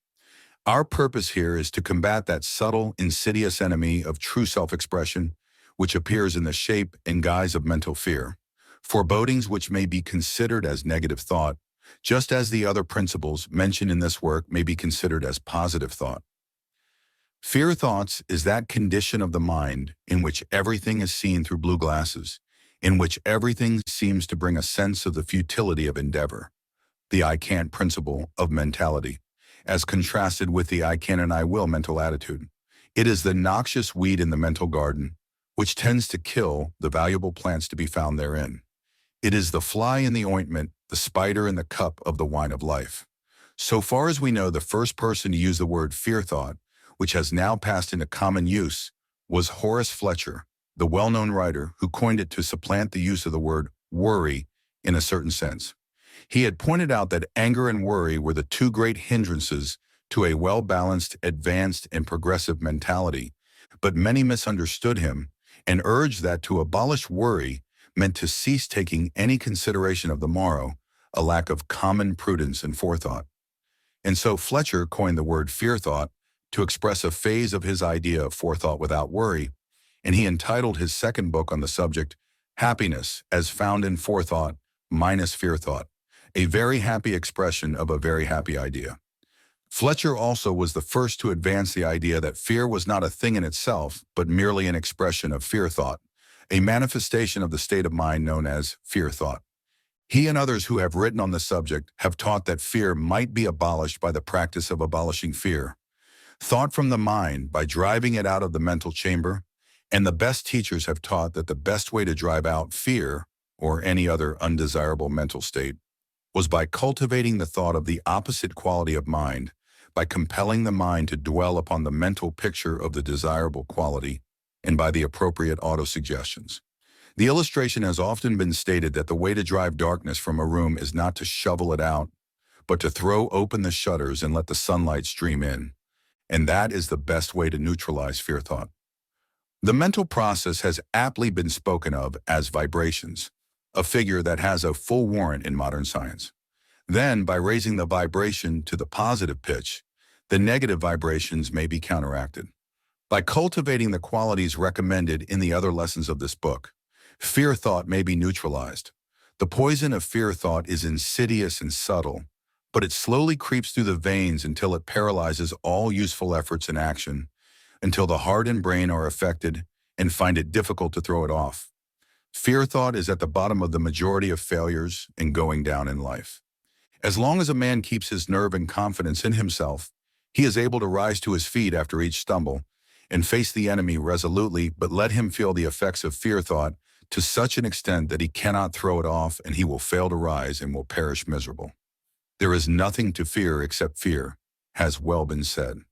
Our purpose here is to combat that subtle, insidious enemy of true self-expression, which appears in the shape and guise of mental fear, forebodings which may be considered as negative thought, just as the other principles mentioned in this work may be considered as positive thought. Fear thoughts is that condition of the mind in which everything is seen through blue glasses, in which everything seems to bring a sense of the futility of endeavor, the I can't principle of mentality, as contrasted with the I can and I will mental attitude. It is the noxious weed in the mental garden, which tends to kill the valuable plants to be found therein. It is the fly in the ointment, the spider in the cup of the wine of life. So far as we know, the first person to use the word fear thought, which has now passed into common use, was Horace Fletcher, the well-known writer who coined it to supplant the use of the word worry in a certain sense. He had pointed out that anger and worry were the two great hindrances to a well-balanced, advanced, and progressive mentality, but many misunderstood him and urged that to abolish worry meant to cease taking any consideration of the morrow, a lack of common prudence and forethought. And so Fletcher coined the word fear thought to express a phase of his idea of forethought without worry, and he entitled his second book on the subject, Happiness as Found in Forethought minus Fear Thought, a very happy expression of a very happy idea. Fletcher also was the first to advance the idea that fear was not a thing in itself, but merely an expression of fear thought, a manifestation of the state of mind known as fear thought. He and others who have written on the subject have taught that fear might be abolished by the practice of abolishing fear, thought from the mind by driving it out of the mental chamber, and the best teachers have taught that the best way to drive out fear, or any other undesirable mental state, was by cultivating the thought of the opposite quality of mind, by compelling the mind to dwell upon the mental picture of the desirable quality, and by the appropriate autosuggestions. The illustration has often been stated that the way to drive darkness from a room is not to shovel it out, but to throw open the shutters and let the sunlight stream in. And that is the best way to neutralize fear thought. The mental process has aptly been spoken of as vibrations, a figure that has a full warrant in modern science. Then, by raising the vibration to the positive pitch, the negative vibrations may be counteracted. By cultivating the qualities recommended in the other lessons of this book, fear thought may be neutralized. The poison of fear thought is insidious and subtle, but it slowly creeps through the veins until it paralyzes all useful efforts and action, until the heart and brain are affected and find it difficult to throw it off. Fear thought is at the bottom of the majority of failures and going down in life. As long as a man keeps his nerve and confidence in himself, he is able to rise to his feet after each stumble and face the enemy resolutely, but let him feel the effects of fear thought to such an extent that he cannot throw it off, and he will fail to rise and will perish miserable. There is nothing to fear except fear, has well been said.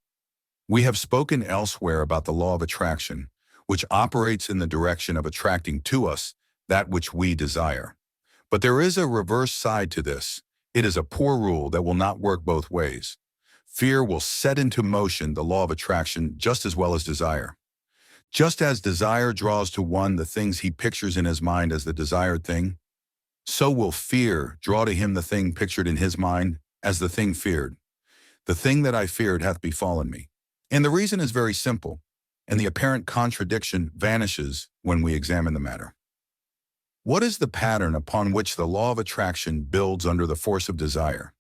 We have spoken elsewhere about the law of attraction, which operates in the direction of attracting to us that which we desire. But there is a reverse side to this. It is a poor rule that will not work both ways. Fear will set into motion the law of attraction just as well as desire. Just as desire draws to one the things he pictures in his mind as the desired thing, so will fear draw to him the thing pictured in his mind as the thing feared. The thing that I feared hath befallen me. And the reason is very simple, and the apparent contradiction vanishes when we examine the matter. What is the pattern upon which the law of attraction builds under the force of desire?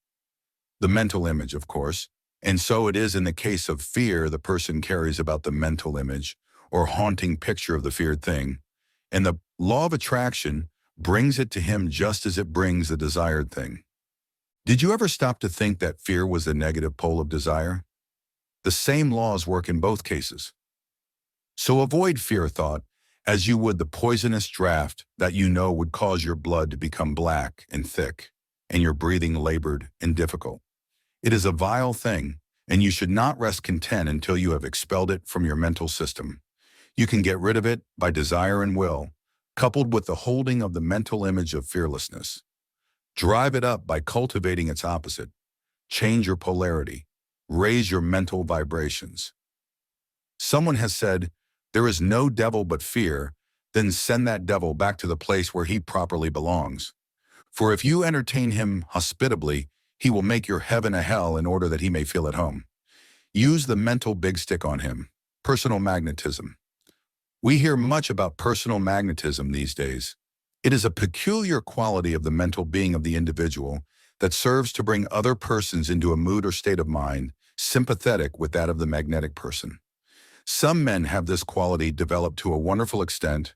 The mental image, of course, and so it is in the case of fear the person carries about the mental image or haunting picture of the feared thing, and the law of attraction brings it to him just as it brings the desired thing. Did you ever stop to think that fear was the negative pole of desire? The same laws work in both cases. So avoid fear thought as you would the poisonous draught that you know would cause your blood to become black and thick, and your breathing labored and difficult. It is a vile thing, and you should not rest content until you have expelled it from your mental system. You can get rid of it by desire and will, coupled with the holding of the mental image of fearlessness. Drive it up by cultivating its opposite. change your polarity, raise your mental vibrations. Someone has said, there is no devil but fear, then send that devil back to the place where he properly belongs. For if you entertain him hospitably, he will make your heaven a hell in order that he may feel at home. Use the mental big stick on him. Personal magnetism. We hear much about personal magnetism these days. It is a peculiar quality of the mental being of the individual that serves to bring other persons into a mood or state of mind sympathetic with that of the magnetic person. Some men have this quality developed to a wonderful extent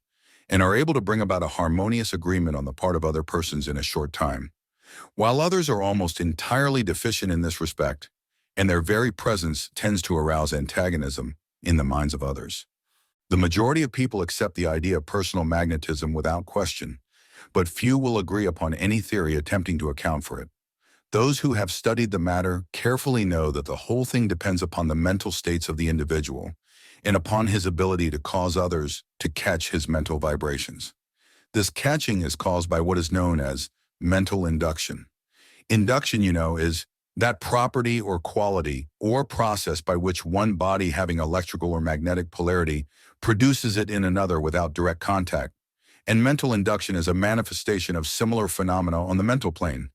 and are able to bring about a harmonious agreement on the part of other persons in a short time, while others are almost entirely deficient in this respect, and their very presence tends to arouse antagonism in the minds of others. The majority of people accept the idea of personal magnetism without question, but few will agree upon any theory attempting to account for it. Those who have studied the matter carefully know that the whole thing depends upon the mental states of the individual and upon his ability to cause others to catch his mental vibrations. This catching is caused by what is known as mental induction. Induction, is that property or quality or process by which one body having electrical or magnetic polarity produces it in another without direct contact. And mental induction is a manifestation of similar phenomena on the mental plane.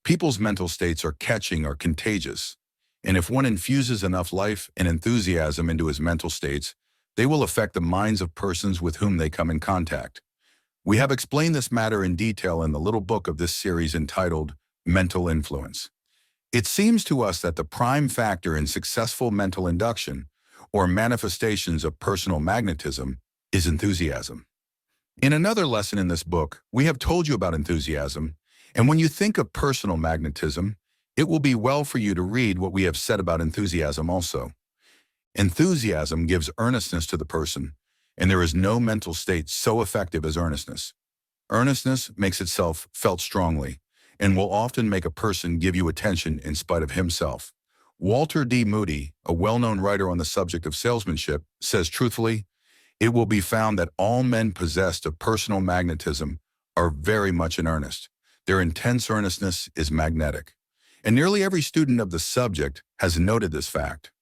People's mental states are catching or contagious, and if one infuses enough life and enthusiasm into his mental states, they will affect the minds of persons with whom they come in contact. We have explained this matter in detail in the little book of this series entitled Mental Influence. It seems to us that the prime factor in successful mental induction, or manifestations of personal magnetism, is enthusiasm. In another lesson in this book, we have told you about enthusiasm, and when you think of personal magnetism, it will be well for you to read what we have said about enthusiasm also. Enthusiasm gives earnestness to the person, and there is no mental state so effective as earnestness. Earnestness makes itself felt strongly, and will often make a person give you attention in spite of himself. Walter D. Moody, a well-known writer on the subject of salesmanship, says truthfully, "It will be found that all men possessed of personal magnetism are very much in earnest. Their intense earnestness is magnetic." And nearly every student of the subject has noted this fact.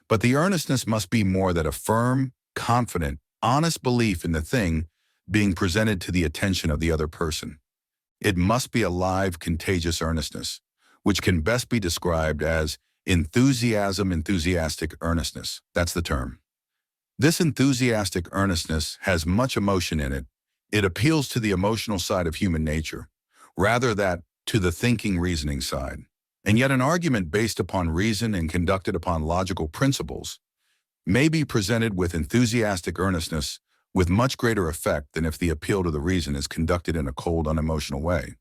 But the earnestness must be more than a firm, confident, honest belief in the thing being presented to the attention of the other person. It must be a live, contagious earnestness, which can best be described as enthusiastic earnestness. That's the term. This enthusiastic earnestness has much emotion in it. It appeals to the emotional side of human nature, rather than to the thinking, reasoning side. And yet an argument based upon reason and conducted upon logical principles may be presented with enthusiastic earnestness with much greater effect than if the appeal to the reason is conducted in a cold, unemotional way.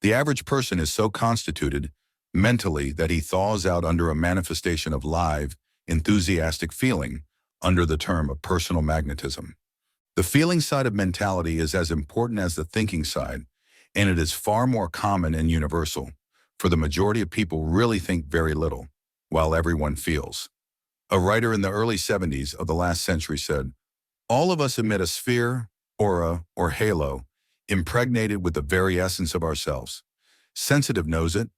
The average person is so constituted mentally that he thaws out under a manifestation of live, enthusiastic feeling under the term of personal magnetism. The feeling side of mentality is as important as the thinking side, and it is far more common and universal, for the majority of people really think very little, while everyone feels. A writer in the early 70s of the last century said, "All of us emit a sphere, aura, or halo, impregnated with the very essence of ourselves. Sensitive knows it.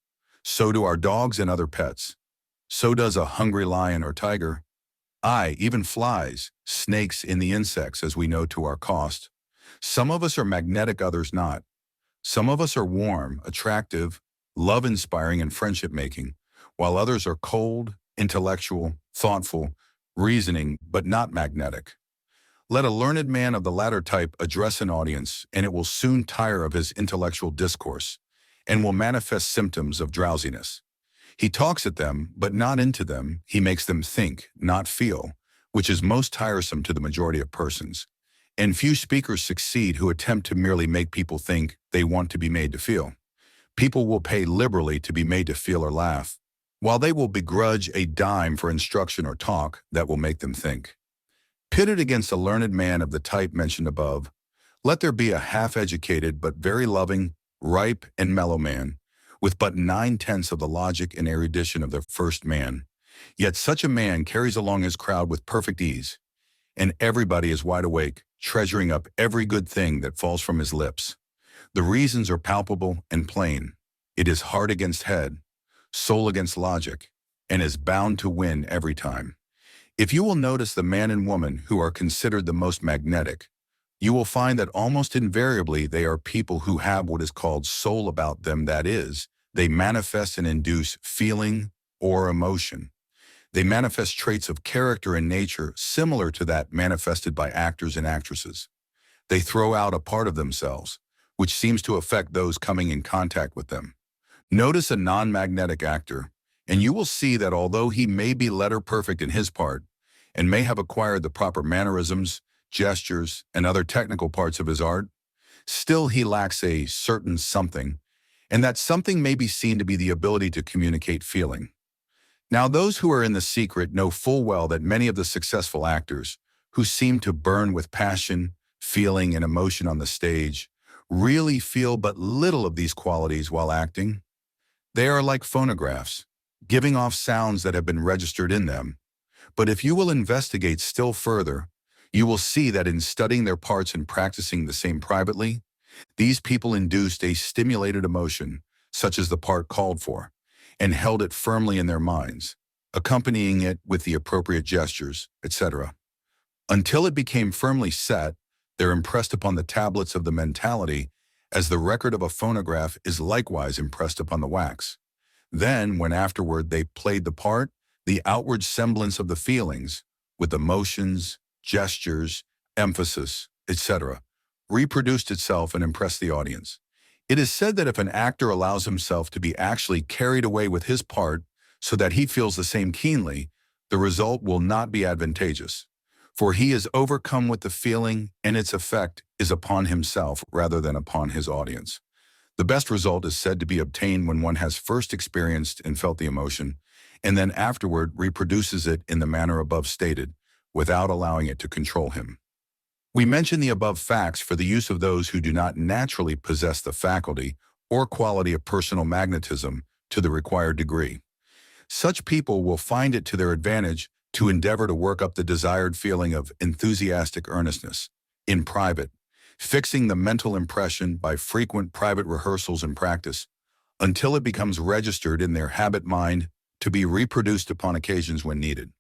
So do our dogs and other pets. So does a hungry lion or tiger. Aye, even flies, snakes, and the insects, as we know to our cost. Some of us are magnetic, others not. Some of us are warm, attractive, love-inspiring, and friendship-making, while others are cold, intellectual, thoughtful, reasoning, but not magnetic. Let a learned man of the latter type address an audience, and it will soon tire of his intellectual discourse, and will manifest symptoms of drowsiness. He talks at them, but not into them. He makes them think, not feel, which is most tiresome to the majority of persons. And few speakers succeed who attempt to merely make people think they want to be made to feel. People will pay liberally to be made to feel or laugh, while they will begrudge a dime for instruction or talk that will make them think. Pitted against a learned man of the type mentioned above, let there be a half-educated but very loving, ripe, and mellow man, with but 9/10 of the logic and erudition of the first man. Yet such a man carries along his crowd with perfect ease, and everybody is wide awake, treasuring up every good thing that falls from his lips. The reasons are palpable and plain. It is heart against head. soul against logic, and is bound to win every time. If you will notice the man and woman who are considered the most magnetic, you will find that almost invariably they are people who have what is called soul about them, that is, they manifest and induce feeling or emotion. They manifest traits of character and nature similar to that manifested by actors and actresses. They throw out a part of themselves, which seems to affect those coming in contact with them. Notice a non-magnetic actor, and you will see that although he may be letter perfect in his part, and may have acquired the proper mannerisms, gestures, and other technical parts of his art, still he lacks a certain something, and that something may be seen to be the ability to communicate feeling. Now, those who are in the secret know full well that many of the successful actors, who seem to burn with passion, feeling, and emotion on the stage, really feel but little of these qualities while acting. They are like phonographs, giving off sounds that have been registered in them. But if you will investigate still further, you will see that in studying their parts and practicing the same privately, these people induced a stimulated emotion, such as the part called for, and held it firmly in their minds, accompanying it with the appropriate gestures, etc. Until it became firmly set, they're impressed upon the tablets of the mentality, as the record of a phonograph is likewise impressed upon the wax. Then, when afterward they played the part, the outward semblance of the feelings, with emotions, gestures, emphasis, etc., reproduced itself and impressed the audience. It is said that if an actor allows himself to be actually carried away with his part so that he feels the same keenly, the result will not be advantageous, for he is overcome with the feeling and its effect is upon himself rather than upon his audience. The best result is said to be obtained when one has first experienced and felt the emotion, and then afterward reproduces it in the manner above stated, without allowing it to control him. We mention the above facts for the use of those who do not naturally possess the faculty or quality of personal magnetism to the required degree. Such people will find it to their advantage to endeavor to work up the desired feeling of enthusiastic earnestness in private, fixing the mental impression by frequent private rehearsals and practice until it becomes registered in their habit mind to be reproduced upon occasions when needed.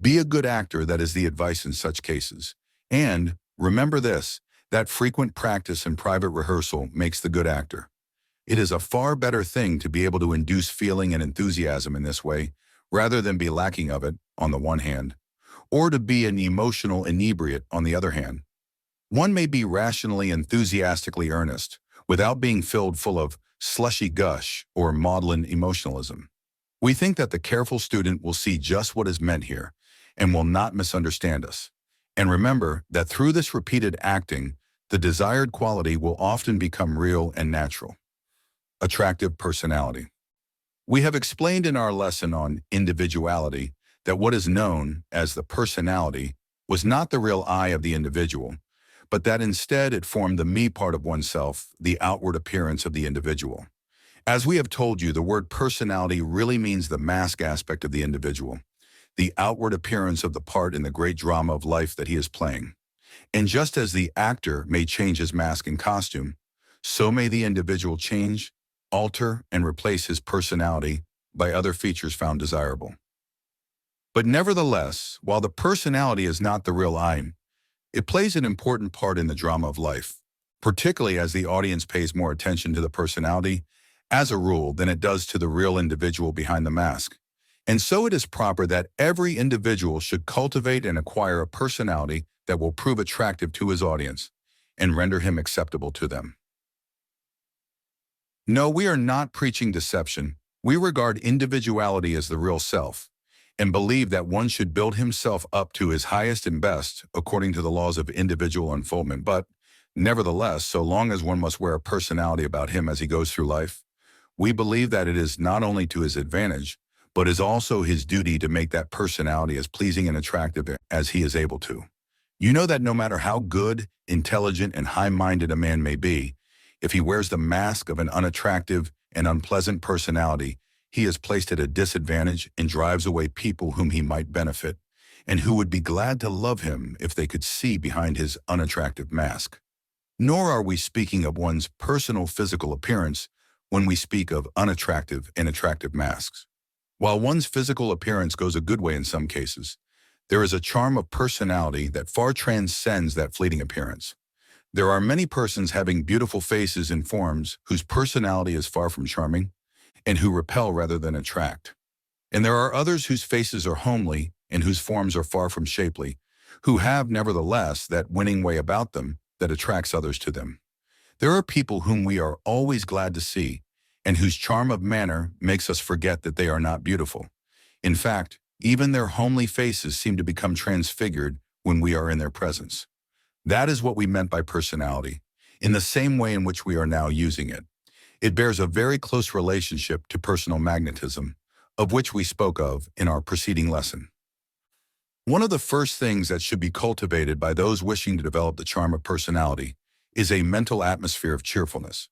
Be a good actor, that is the advice in such cases. And remember this, that frequent practice and private rehearsal makes the good actor. It is a far better thing to be able to induce feeling and enthusiasm in this way, rather than be lacking of it, on the one hand, or to be an emotional inebriate on the other hand. One may be rationally enthusiastically earnest, without being filled full of slushy gush or maudlin emotionalism. We think that the careful student will see just what is meant here, and will not misunderstand us. And remember that through this repeated acting, the desired quality will often become real and natural. Attractive personality. We have explained in our lesson on individuality that what is known as the personality was not the real I of the individual, but that instead it formed the me part of oneself, the outward appearance of the individual. As we have told you, the word personality really means the mask aspect of the individual, the outward appearance of the part in the great drama of life that he is playing. And just as the actor may change his mask and costume, so may the individual change, alter, and replace his personality by other features found desirable. But nevertheless, while the personality is not the real I, it plays an important part in the drama of life, particularly as the audience pays more attention to the personality, as a rule, than it does to the real individual behind the mask. And so it is proper that every individual should cultivate and acquire a personality that will prove attractive to his audience and render him acceptable to them. No, we are not preaching deception. We regard individuality as the real self, and believe that one should build himself up to his highest and best according to the laws of individual unfoldment. But, nevertheless, so long as one must wear a personality about him as he goes through life, we believe that it is not only to his advantage, but is also his duty to make that personality as pleasing and attractive as he is able to. You know that no matter how good, intelligent, and high-minded a man may be, if he wears the mask of an unattractive and unpleasant personality, he is placed at a disadvantage and drives away people whom he might benefit, and who would be glad to love him if they could see behind his unattractive mask. Nor are we speaking of one's personal physical appearance, when we speak of unattractive and attractive masks. While one's physical appearance goes a good way in some cases, there is a charm of personality that far transcends that fleeting appearance. There are many persons having beautiful faces and forms whose personality is far from charming and who repel rather than attract. And there are others whose faces are homely and whose forms are far from shapely, who have, nevertheless, that winning way about them that attracts others to them. There are people whom we are always glad to see, and whose charm of manner makes us forget that they are not beautiful. In fact, even their homely faces seem to become transfigured when we are in their presence. That is what we meant by personality, in the same way in which we are now using it. It bears a very close relationship to personal magnetism, of which we spoke of in our preceding lesson. One of the first things that should be cultivated by those wishing to develop the charm of personality is a mental atmosphere of cheerfulness.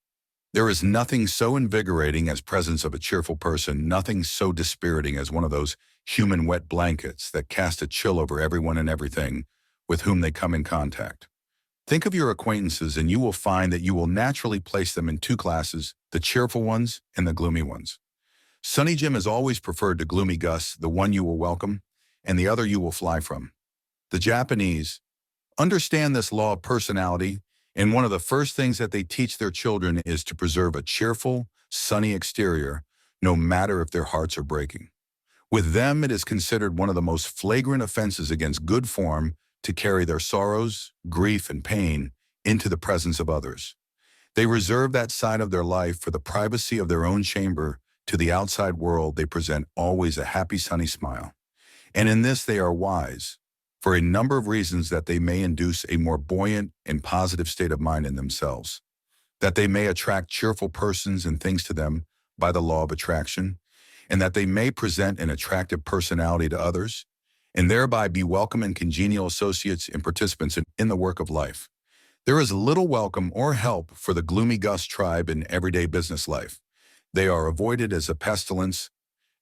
There is nothing so invigorating as presence of a cheerful person, nothing so dispiriting as one of those human wet blankets that cast a chill over everyone and everything with whom they come in contact. Think of your acquaintances and you will find that you will naturally place them in two classes, the cheerful ones and the gloomy ones. Sunny Jim has always preferred to gloomy Gus, the one you will welcome, and the other you will fly from. The Japanese understand this law of personality, and one of the first things that they teach their children is to preserve a cheerful, sunny exterior, no matter if their hearts are breaking. With them, it is considered one of the most flagrant offenses against good form to carry their sorrows, grief, and pain into the presence of others. They reserve that side of their life for the privacy of their own chamber. To the outside world, they present always a happy, sunny smile. And in this they are wise, for a number of reasons that they may induce a more buoyant and positive state of mind in themselves, that they may attract cheerful persons and things to them by the law of attraction, and that they may present an attractive personality to others, and thereby be welcome and congenial associates and participants in the work of life. There is little welcome or help for the gloomy Gus tribe in everyday business life. They are avoided as a pestilence.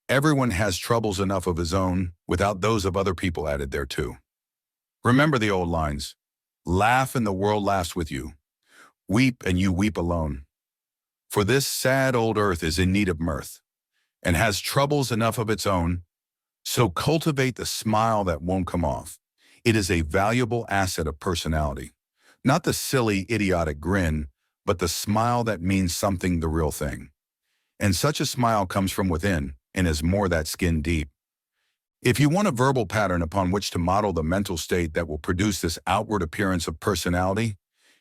Everyone has troubles enough of his own without those of other people added thereto. Remember the old lines, laugh and the world laughs with you. Weep and you weep alone. For this sad old earth is in need of mirth and has troubles enough of its own. So cultivate the smile that won't come off. It is a valuable asset of personality. Not the silly, idiotic grin, but the smile that means something, the real thing. And such a smile comes from within and is more that skin deep. If you want a verbal pattern upon which to model the mental state that will produce this outward appearance of personality,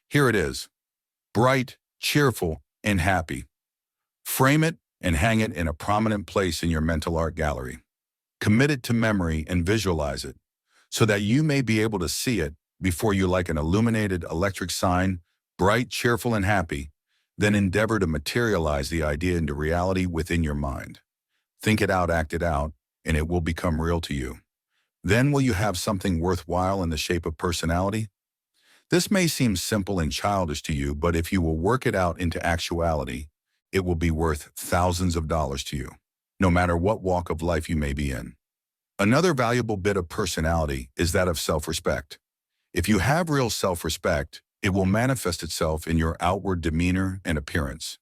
here it is: bright, cheerful, and happy. Frame it and hang it in a prominent place in your mental art gallery. Commit it to memory and visualize it so that you may be able to see it before you like an illuminated electric sign, bright, cheerful, and happy. Then endeavor to materialize the idea into reality within your mind. Think it out, act it out, and it will become real to you. Then will you have something worthwhile in the shape of personality? This may seem simple and childish to you, but if you will work it out into actuality, it will be worth thousands of dollars to you, no matter what walk of life you may be in. Another valuable bit of personality is that of self-respect. If you have real self-respect, it will manifest itself in your outward demeanor and appearance.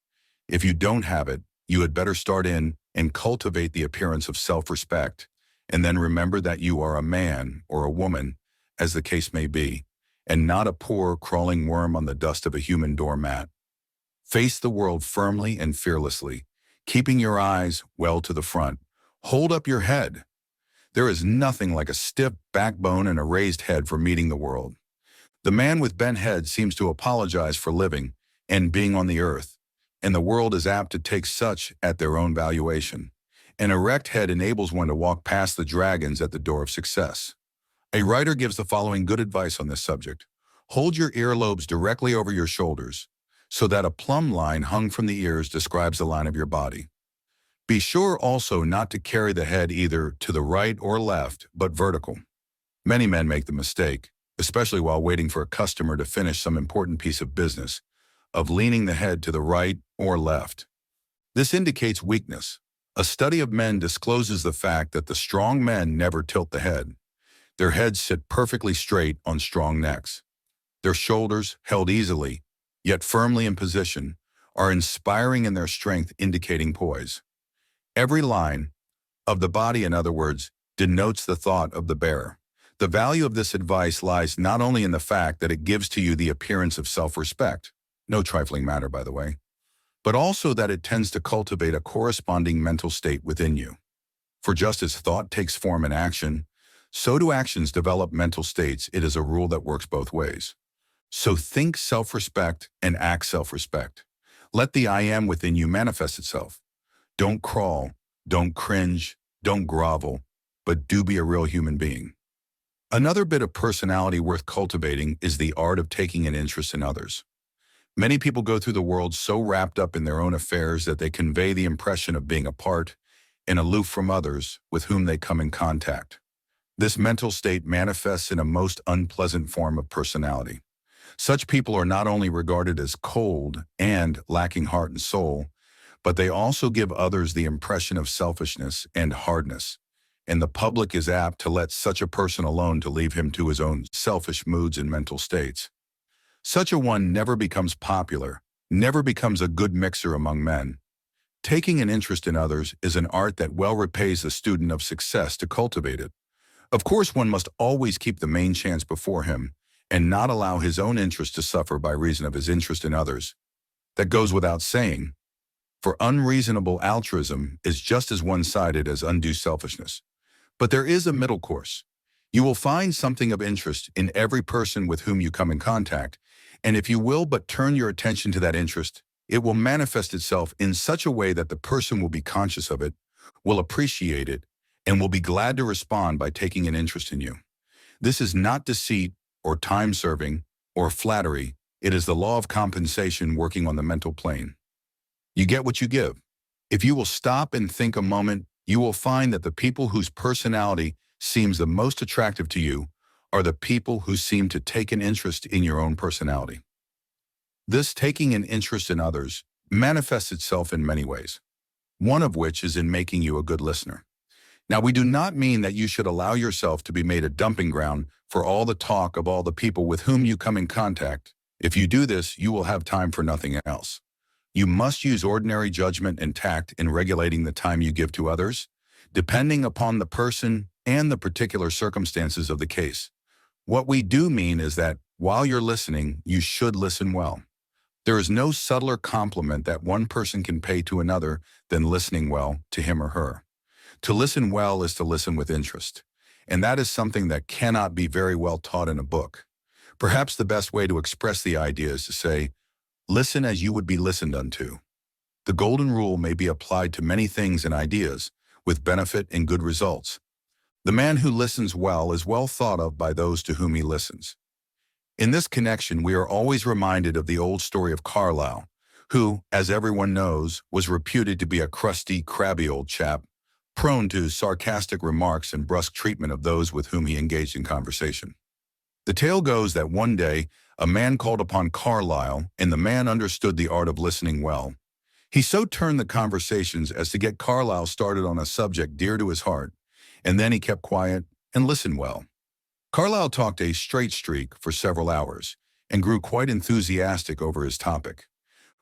If you don't have it, you had better start in and cultivate the appearance of self-respect, and then remember that you are a man or a woman, as the case may be, and not a poor, crawling worm on the dust of a human doormat. Face the world firmly and fearlessly, keeping your eyes well to the front. Hold up your head. There is nothing like a stiff backbone and a raised head for meeting the world. The man with bent head seems to apologize for living and being on the earth, and the world is apt to take such at their own valuation. An erect head enables one to walk past the dragons at the door of success. A writer gives the following good advice on this subject. Hold your earlobes directly over your shoulders, so that a plumb line hung from the ears describes the line of your body. Be sure also not to carry the head either to the right or left, but vertical. Many men make the mistake, especially while waiting for a customer to finish some important piece of business, of leaning the head to the right or left. This indicates weakness. A study of men discloses the fact that the strong men never tilt the head. Their heads sit perfectly straight on strong necks. Their shoulders, held easily, yet firmly in position, are inspiring in their strength, indicating poise. Every line of the body, in other words, denotes the thought of the bearer. The value of this advice lies not only in the fact that it gives to you the appearance of self-respect, no trifling matter, by the way, but also that it tends to cultivate a corresponding mental state within you. For just as thought takes form in action, so do actions develop mental states. It is a rule that works both ways. So think self-respect and act self-respect. Let the I am within you manifest itself. Don't crawl, don't cringe, don't grovel, but do be a real human being. Another bit of personality worth cultivating is the art of taking an interest in others. Many people go through the world so wrapped up in their own affairs that they convey the impression of being apart and aloof from others with whom they come in contact. This mental state manifests in a most unpleasant form of personality. Such people are not only regarded as cold and lacking heart and soul, but they also give others the impression of selfishness and hardness. And the public is apt to let such a person alone to leave him to his own selfish moods and mental states. Such a one never becomes popular, never becomes a good mixer among men. Taking an interest in others is an art that well repays the student of success to cultivate it. Of course, one must always keep the main chance before him and not allow his own interest to suffer by reason of his interest in others. That goes without saying, for unreasonable altruism is just as one-sided as undue selfishness. But there is a middle course. You will find something of interest in every person with whom you come in contact, and if you will but turn your attention to that interest, it will manifest itself in such a way that the person will be conscious of it, will appreciate it, and will be glad to respond by taking an interest in you. This is not deceit or time-serving or flattery. It is the law of compensation working on the mental plane. You get what you give. If you will stop and think a moment, you will find that the people whose personality seems the most attractive to you are the people who seem to take an interest in your own personality. This taking an interest in others manifests itself in many ways, one of which is in making you a good listener. Now, we do not mean that you should allow yourself to be made a dumping ground for all the talk of all the people with whom you come in contact. If you do this, you will have time for nothing else. You must use ordinary judgment and tact in regulating the time you give to others, depending upon the person and the particular circumstances of the case. What we do mean is that while you're listening, you should listen well. There is no subtler compliment that one person can pay to another than listening well to him or her. To listen well is to listen with interest, and that is something that cannot be very well taught in a book. Perhaps the best way to express the idea is to say, listen as you would be listened unto. The golden rule may be applied to many things and ideas, with benefit and good results. The man who listens well is well thought of by those to whom he listens. In this connection, we are always reminded of the old story of Carlyle, who, as everyone knows, was reputed to be a crusty, crabby old chap, prone to sarcastic remarks and brusque treatment of those with whom he engaged in conversation. The tale goes that one day, a man called upon Carlyle, and the man understood the art of listening well. He so turned the conversations as to get Carlyle started on a subject dear to his heart, and then he kept quiet and listened well. Carlyle talked a straight streak for several hours and grew quite enthusiastic over his topic.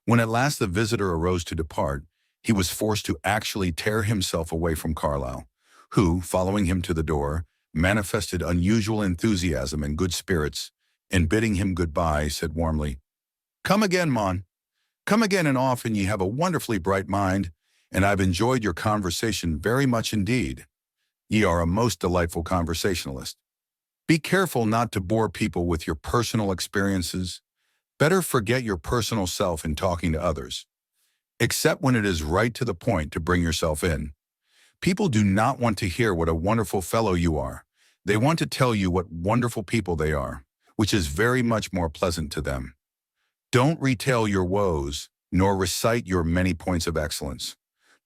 When at last the visitor arose to depart, he was forced to actually tear himself away from Carlyle, who, following him to the door, manifested unusual enthusiasm and good spirits, and bidding him goodbye, said warmly, "Come again, mon. Come again, and often ye have a wonderfully bright mind, and I've enjoyed your conversation very much indeed. Ye are a most delightful conversationalist. Be careful not to bore people with your personal experiences. Better forget your personal self in talking to others, except when it is right to the point to bring yourself in. People do not want to hear what a wonderful fellow you are. They want to tell you what wonderful people they are, which is very much more pleasant to them. Don't retell your woes, nor recite your many points of excellence.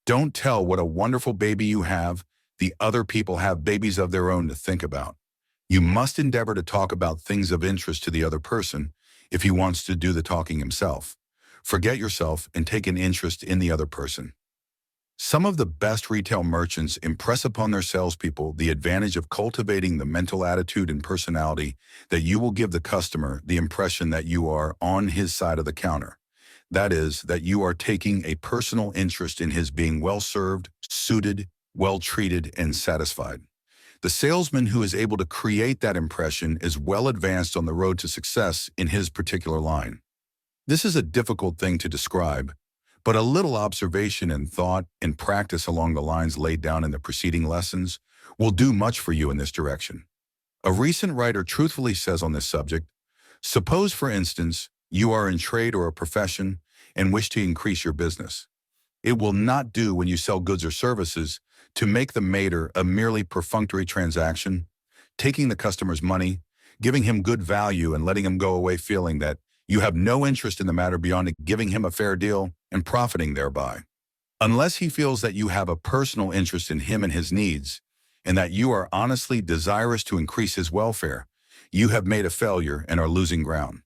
Don't tell what a wonderful baby you have. The other people have babies of their own to think about. You must endeavor to talk about things of interest to the other person if he wants to do the talking himself. Forget yourself and take an interest in the other person. Some of the best retail merchants impress upon their salespeople the advantage of cultivating the mental attitude and personality that you will give the customer the impression that you are on his side of the counter. That is, that you are taking a personal interest in his being well-served, suited, well-treated, and satisfied. The salesman who is able to create that impression is well advanced on the road to success in his particular line. This is a difficult thing to describe, but a little observation and thought and practice along the lines laid down in the preceding lessons will do much for you in this direction. A recent writer truthfully says on this subject, suppose, for instance, you are in trade or a profession and wish to increase your business. It will not do when you sell goods or services to make the matter a merely perfunctory transaction, taking the customer's money, giving him good value and letting him go away feeling that you have no interest in the matter beyond giving him a fair deal and profiting thereby. Unless he feels that you have a personal interest in him and his needs, and that you are honestly desirous to increase his welfare, you have made a failure and are losing ground.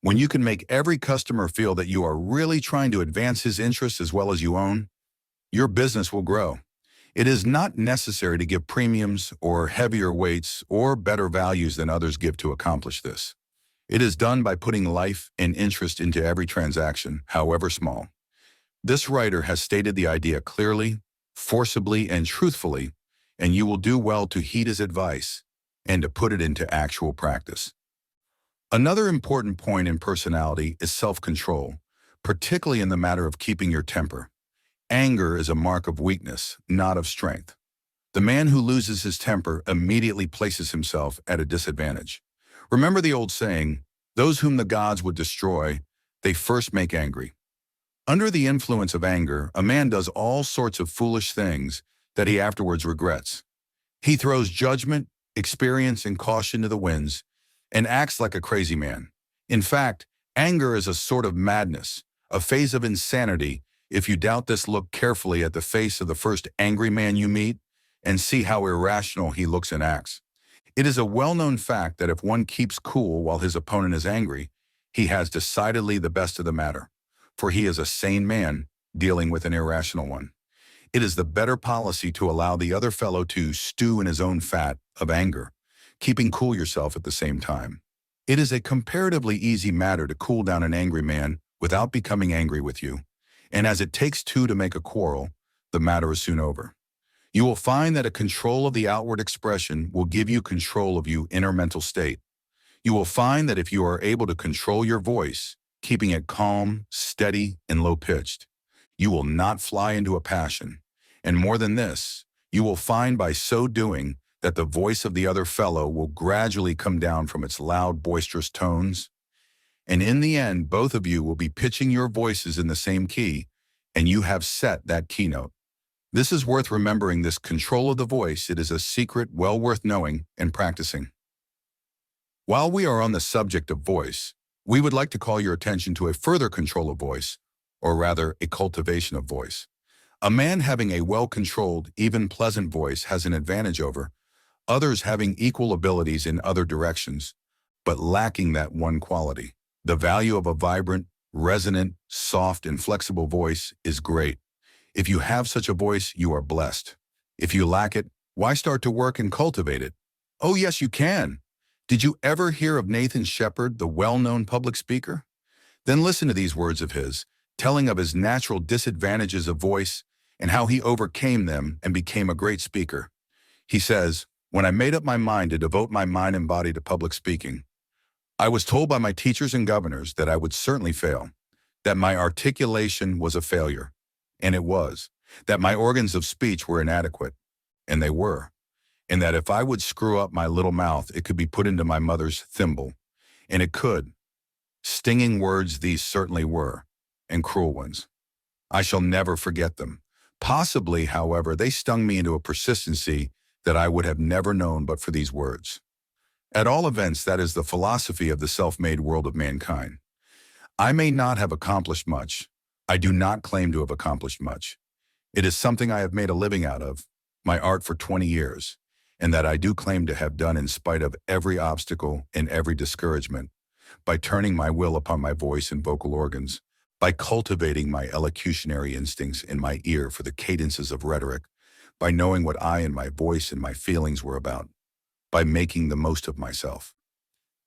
When you can make every customer feel that you are really trying to advance his interests as well as you own, your business will grow. It is not necessary to give premiums or heavier weights or better values than others give to accomplish this. It is done by putting life and interest into every transaction, however small. This writer has stated the idea clearly, forcibly, and truthfully, and you will do well to heed his advice and to put it into actual practice. Another important point in personality is self-control, particularly in the matter of keeping your temper. Anger is a mark of weakness, not of strength. The man who loses his temper immediately places himself at a disadvantage. Remember the old saying, those whom the gods would destroy, they first make angry. Under the influence of anger, a man does all sorts of foolish things that he afterwards regrets. He throws judgment, experience, and caution to the winds and acts like a crazy man. In fact, anger is a sort of madness, a phase of insanity. If you doubt this, look carefully at the face of the first angry man you meet and see how irrational he looks and acts. It is a well-known fact that if one keeps cool while his opponent is angry, he has decidedly the best of the matter, for he is a sane man dealing with an irrational one. It is the better policy to allow the other fellow to stew in his own fat of anger, keeping cool yourself at the same time. It is a comparatively easy matter to cool down an angry man without becoming angry with you, and as it takes two to make a quarrel, the matter is soon over. You will find that a control of the outward expression will give you control of your inner mental state. You will find that if you are able to control your voice, keeping it calm, steady, and low-pitched, you will not fly into a passion. And more than this, you will find by so doing that the voice of the other fellow will gradually come down from its loud, boisterous tones. And in the end, both of you will be pitching your voices in the same key, and you have set that keynote. This is worth remembering, this control of the voice. It is a secret well worth knowing and practicing. While we are on the subject of voice, we would like to call your attention to a further control of voice, or rather a cultivation of voice. A man having a well-controlled, even pleasant voice has an advantage over others having equal abilities in other directions, but lacking that one quality. The value of a vibrant, resonant, soft, and flexible voice is great. If you have such a voice, you are blessed. If you lack it, why start to work and cultivate it? Oh yes, you can. Did you ever hear of Nathan Shepard, the well-known public speaker? Then listen to these words of his, telling of his natural disadvantages of voice and how he overcame them and became a great speaker. He says, when I made up my mind to devote my mind and body to public speaking, I was told by my teachers and governors that I would certainly fail, that my articulation was a failure, and it was, that my organs of speech were inadequate, and they were, and that if I would screw up my little mouth, it could be put into my mother's thimble, and it could. Stinging words these certainly were, and cruel ones. I shall never forget them. Possibly, however, they stung me into a persistency that I would have never known but for these words. At all events, that is the philosophy of the self-made world of mankind. I may not have accomplished much. I do not claim to have accomplished much. It is something I have made a living out of, my art for 20 years, and that I do claim to have done in spite of every obstacle and every discouragement, by turning my will upon my voice and vocal organs, by cultivating my elocutionary instincts in my ear for the cadences of rhetoric, by knowing what I and my voice and my feelings were about, by making the most of myself.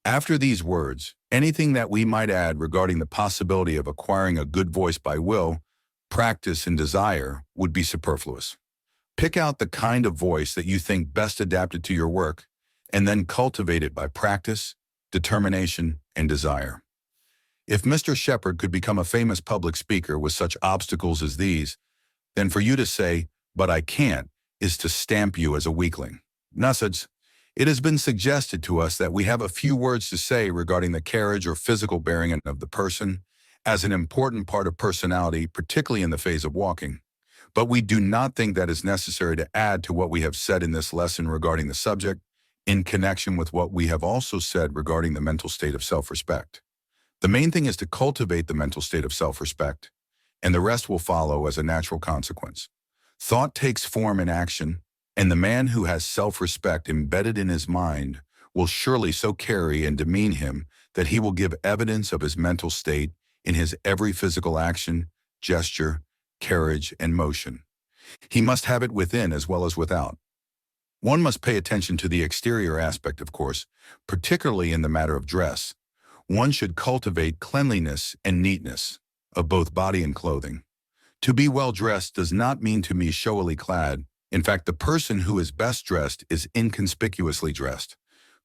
After these words, anything that we might add regarding the possibility of acquiring a good voice by will, practice, and desire would be superfluous. Pick out the kind of voice that you think best adapted to your work, and then cultivate it by practice, determination, and desire. If Mr. Shepherd could become a famous public speaker with such obstacles as these, then for you to say, "But I can't," is to stamp you as a weakling. Nusage, it has been suggested to us that we have a few words to say regarding the carriage or physical bearing of the person as an important part of personality, particularly in the phase of walking. But we do not think that is necessary to add to what we have said in this lesson regarding the subject, in connection with what we have also said regarding the mental state of self-respect. The main thing is to cultivate the mental state of self-respect, and the rest will follow as a natural consequence. Thought takes form in action, and the man who has self-respect embedded in his mind will surely so carry and demean him that he will give evidence of his mental state in his every physical action, gesture, carriage, and motion. He must have it within as well as without. One must pay attention to the exterior aspect, of course, particularly in the matter of dress. One should cultivate cleanliness and neatness of both body and clothing. To be well-dressed does not mean to be showily clad. In fact, the person who is best dressed is inconspicuously dressed.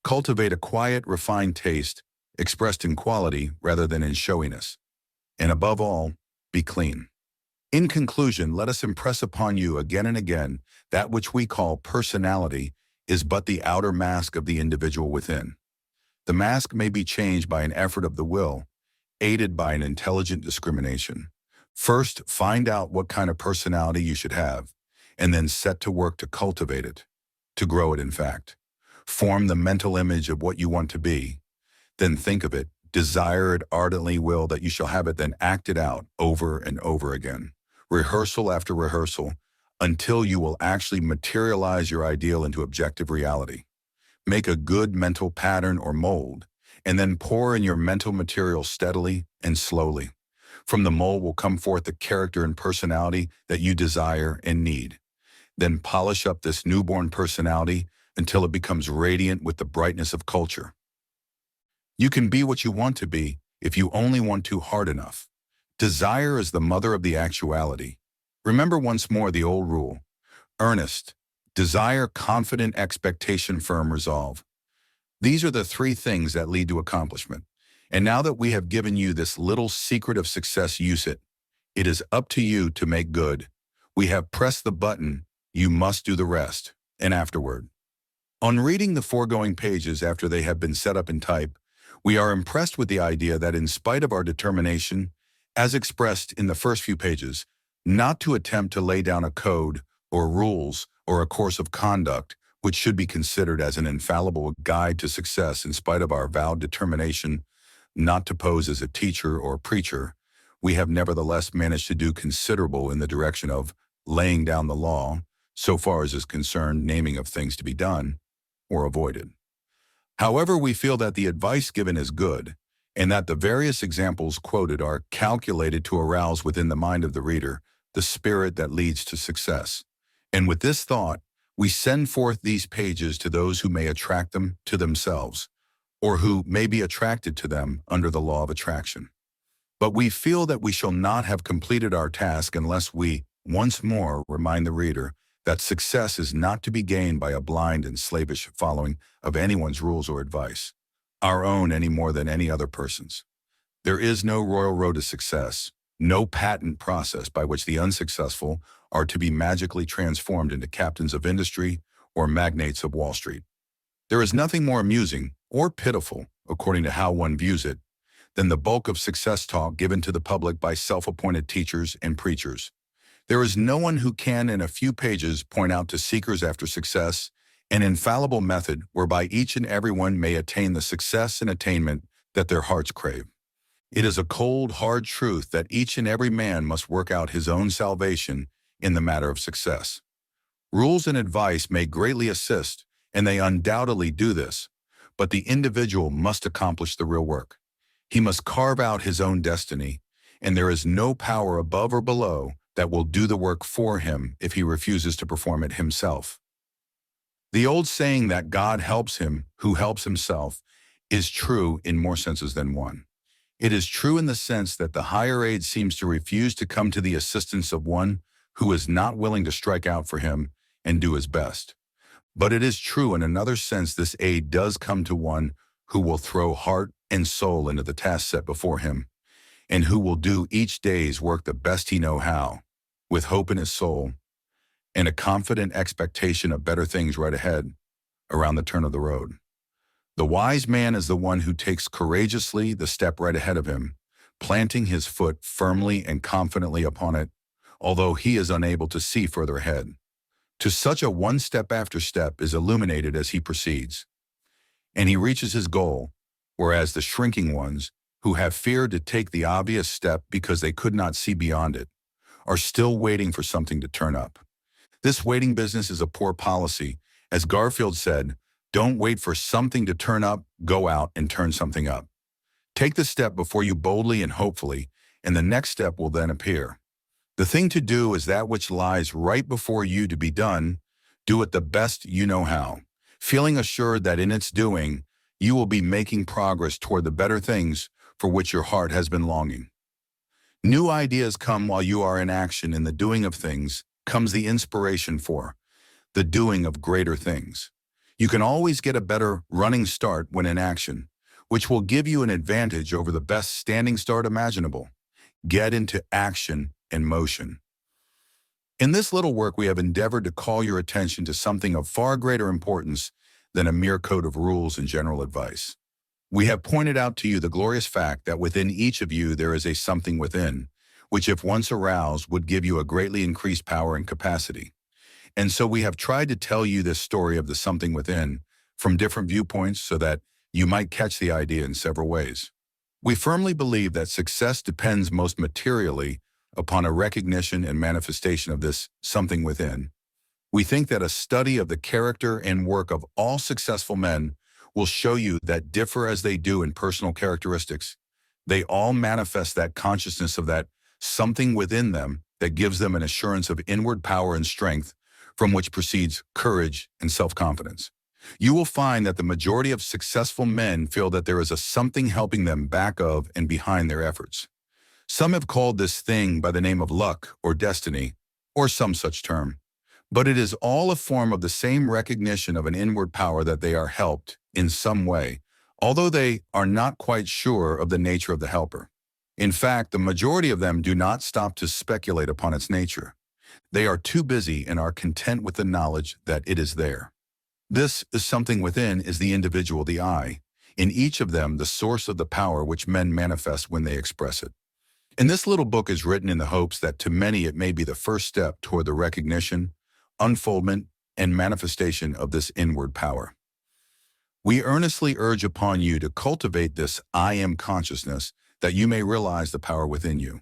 Cultivate a quiet, refined taste, expressed in quality rather than in showiness. And above all, be clean. In conclusion, let us impress upon you again and again that which we call personality is but the outer mask of the individual within. The mask may be changed by an effort of the will, aided by an intelligent discrimination. First, find out what kind of personality you should have, and then set to work to cultivate it, to grow it in fact. Form the mental image of what you want to be, then think of it, desire it ardently, will that you shall have it, then act it out over and over again, rehearsal after rehearsal, until you will actually materialize your ideal into objective reality. Make a good mental pattern or mold, and then pour in your mental material steadily and slowly. From the mold will come forth the character and personality that you desire and need. Then polish up this newborn personality until it becomes radiant with the brightness of culture. You can be what you want to be if you only want to hard enough. Desire is the mother of the actuality. Remember once more the old rule: earnest, desire, confident, expectation, firm resolve. These are the three things that lead to accomplishment. And now that we have given you this little secret of success, use it. It is up to you to make good. We have pressed the button, you must do the rest. And afterward. On reading the foregoing pages after they have been set up in type, we are impressed with the idea that in spite of our determination, as expressed in the first few pages, not to attempt to lay down a code or rules or a course of conduct which should be considered as an infallible guide to success, in spite of our vowed determination not to pose as a teacher or preacher, we have nevertheless managed to do considerable in the direction of laying down the law, so far as is concerned naming of things to be done or avoided. However, we feel that the advice given is good, and that the various examples quoted are calculated to arouse within the mind of the reader the spirit that leads to success. And with this thought, we send forth these pages to those who may attract them to themselves, or who may be attracted to them under the law of attraction. But we feel that we shall not have completed our task unless we, once more, remind the reader that success is not to be gained by a blind and slavish following of anyone's rules or advice, our own any more than any other person's. There is no royal road to success, no patent process by which the unsuccessful are to be magically transformed into captains of industry or magnates of Wall Street. There is nothing more amusing or pitiful, according to how one views it, than the bulk of success talk given to the public by self-appointed teachers and preachers. There is no one who can in a few pages point out to seekers after success an infallible method whereby each and every one may attain the success and attainment that their hearts crave. It is a cold, hard truth that each and every man must work out his own salvation in the matter of success. Rules and advice may greatly assist, and they undoubtedly do this, but the individual must accomplish the real work. He must carve out his own destiny, and there is no power above or below that will do the work for him if he refuses to perform it himself. The old saying that God helps him who helps himself is true in more senses than one. It is true in the sense that the higher aid seems to refuse to come to the assistance of one who is not willing to strike out for him and do his best. But it is true in another sense this aid does come to one who will throw heart and soul into the task set before him, and who will do each day's work the best he know how, with hope in his soul, and a confident expectation of better things right ahead, around the turn of the road. The wise man is the one who takes courageously the step right ahead of him, planting his foot firmly and confidently upon it, although he is unable to see further ahead. To such a one step after step is illuminated as he proceeds, and he reaches his goal, whereas the shrinking ones, who have feared to take the obvious step because they could not see beyond it, are still waiting for something to turn up. This waiting business is a poor policy. As Garfield said, don't wait for something to turn up, go out and turn something up. Take the step before you boldly and hopefully, and the next step will then appear. The thing to do is that which lies right before you to be done. Do it the best you know how, feeling assured that in its doing, you will be making progress toward the better things for which your heart has been longing. New ideas come while you are in action. In the doing of things comes the inspiration for the doing of greater things. You can always get a better running start when in action, which will give you an advantage over the best standing start imaginable. Get into action and motion. In this little work, we have endeavored to call your attention to something of far greater importance than a mere code of rules and general advice. We have pointed out to you the glorious fact that within each of you there is a something within, which if once aroused would give you a greatly increased power and capacity. And so we have tried to tell you this story of the something within from different viewpoints so that you might catch the idea in several ways. We firmly believe that success depends most materially upon a recognition and manifestation of this something within. We think that a study of the character and work of all successful men will show you that differ as they do in personal characteristics, they all manifest that consciousness of that something within them that gives them an assurance of inward power and strength from which proceeds courage and self-confidence. You will find that the majority of successful men feel that there is a something helping them back of and behind their efforts. Some have called this thing by the name of luck or destiny, or some such term. But it is all a form of the same recognition of an inward power that they are helped in some way, although they are not quite sure of the nature of the helper. In fact, the majority of them do not stop to speculate upon its nature. They are too busy and are content with the knowledge that it is there. This is something within is the individual, the I, in each of them the source of the power which men manifest when they express it. And this little book is written in the hopes that to many it may be the first step toward the recognition, unfoldment, and manifestation of this inward power. We earnestly urge upon you to cultivate this I am consciousness that you may realize the power within you.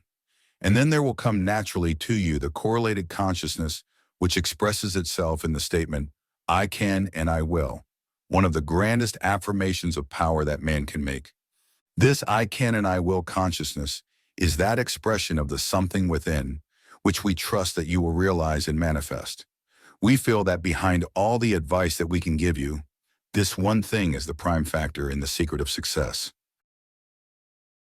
And then there will come naturally to you the correlated consciousness which expresses itself in the statement, I can and I will, one of the grandest affirmations of power that man can make. This I can and I will consciousness is that expression of the something within, which we trust that you will realize and manifest. We feel that behind all the advice that we can give you, this one thing is the prime factor in the secret of success.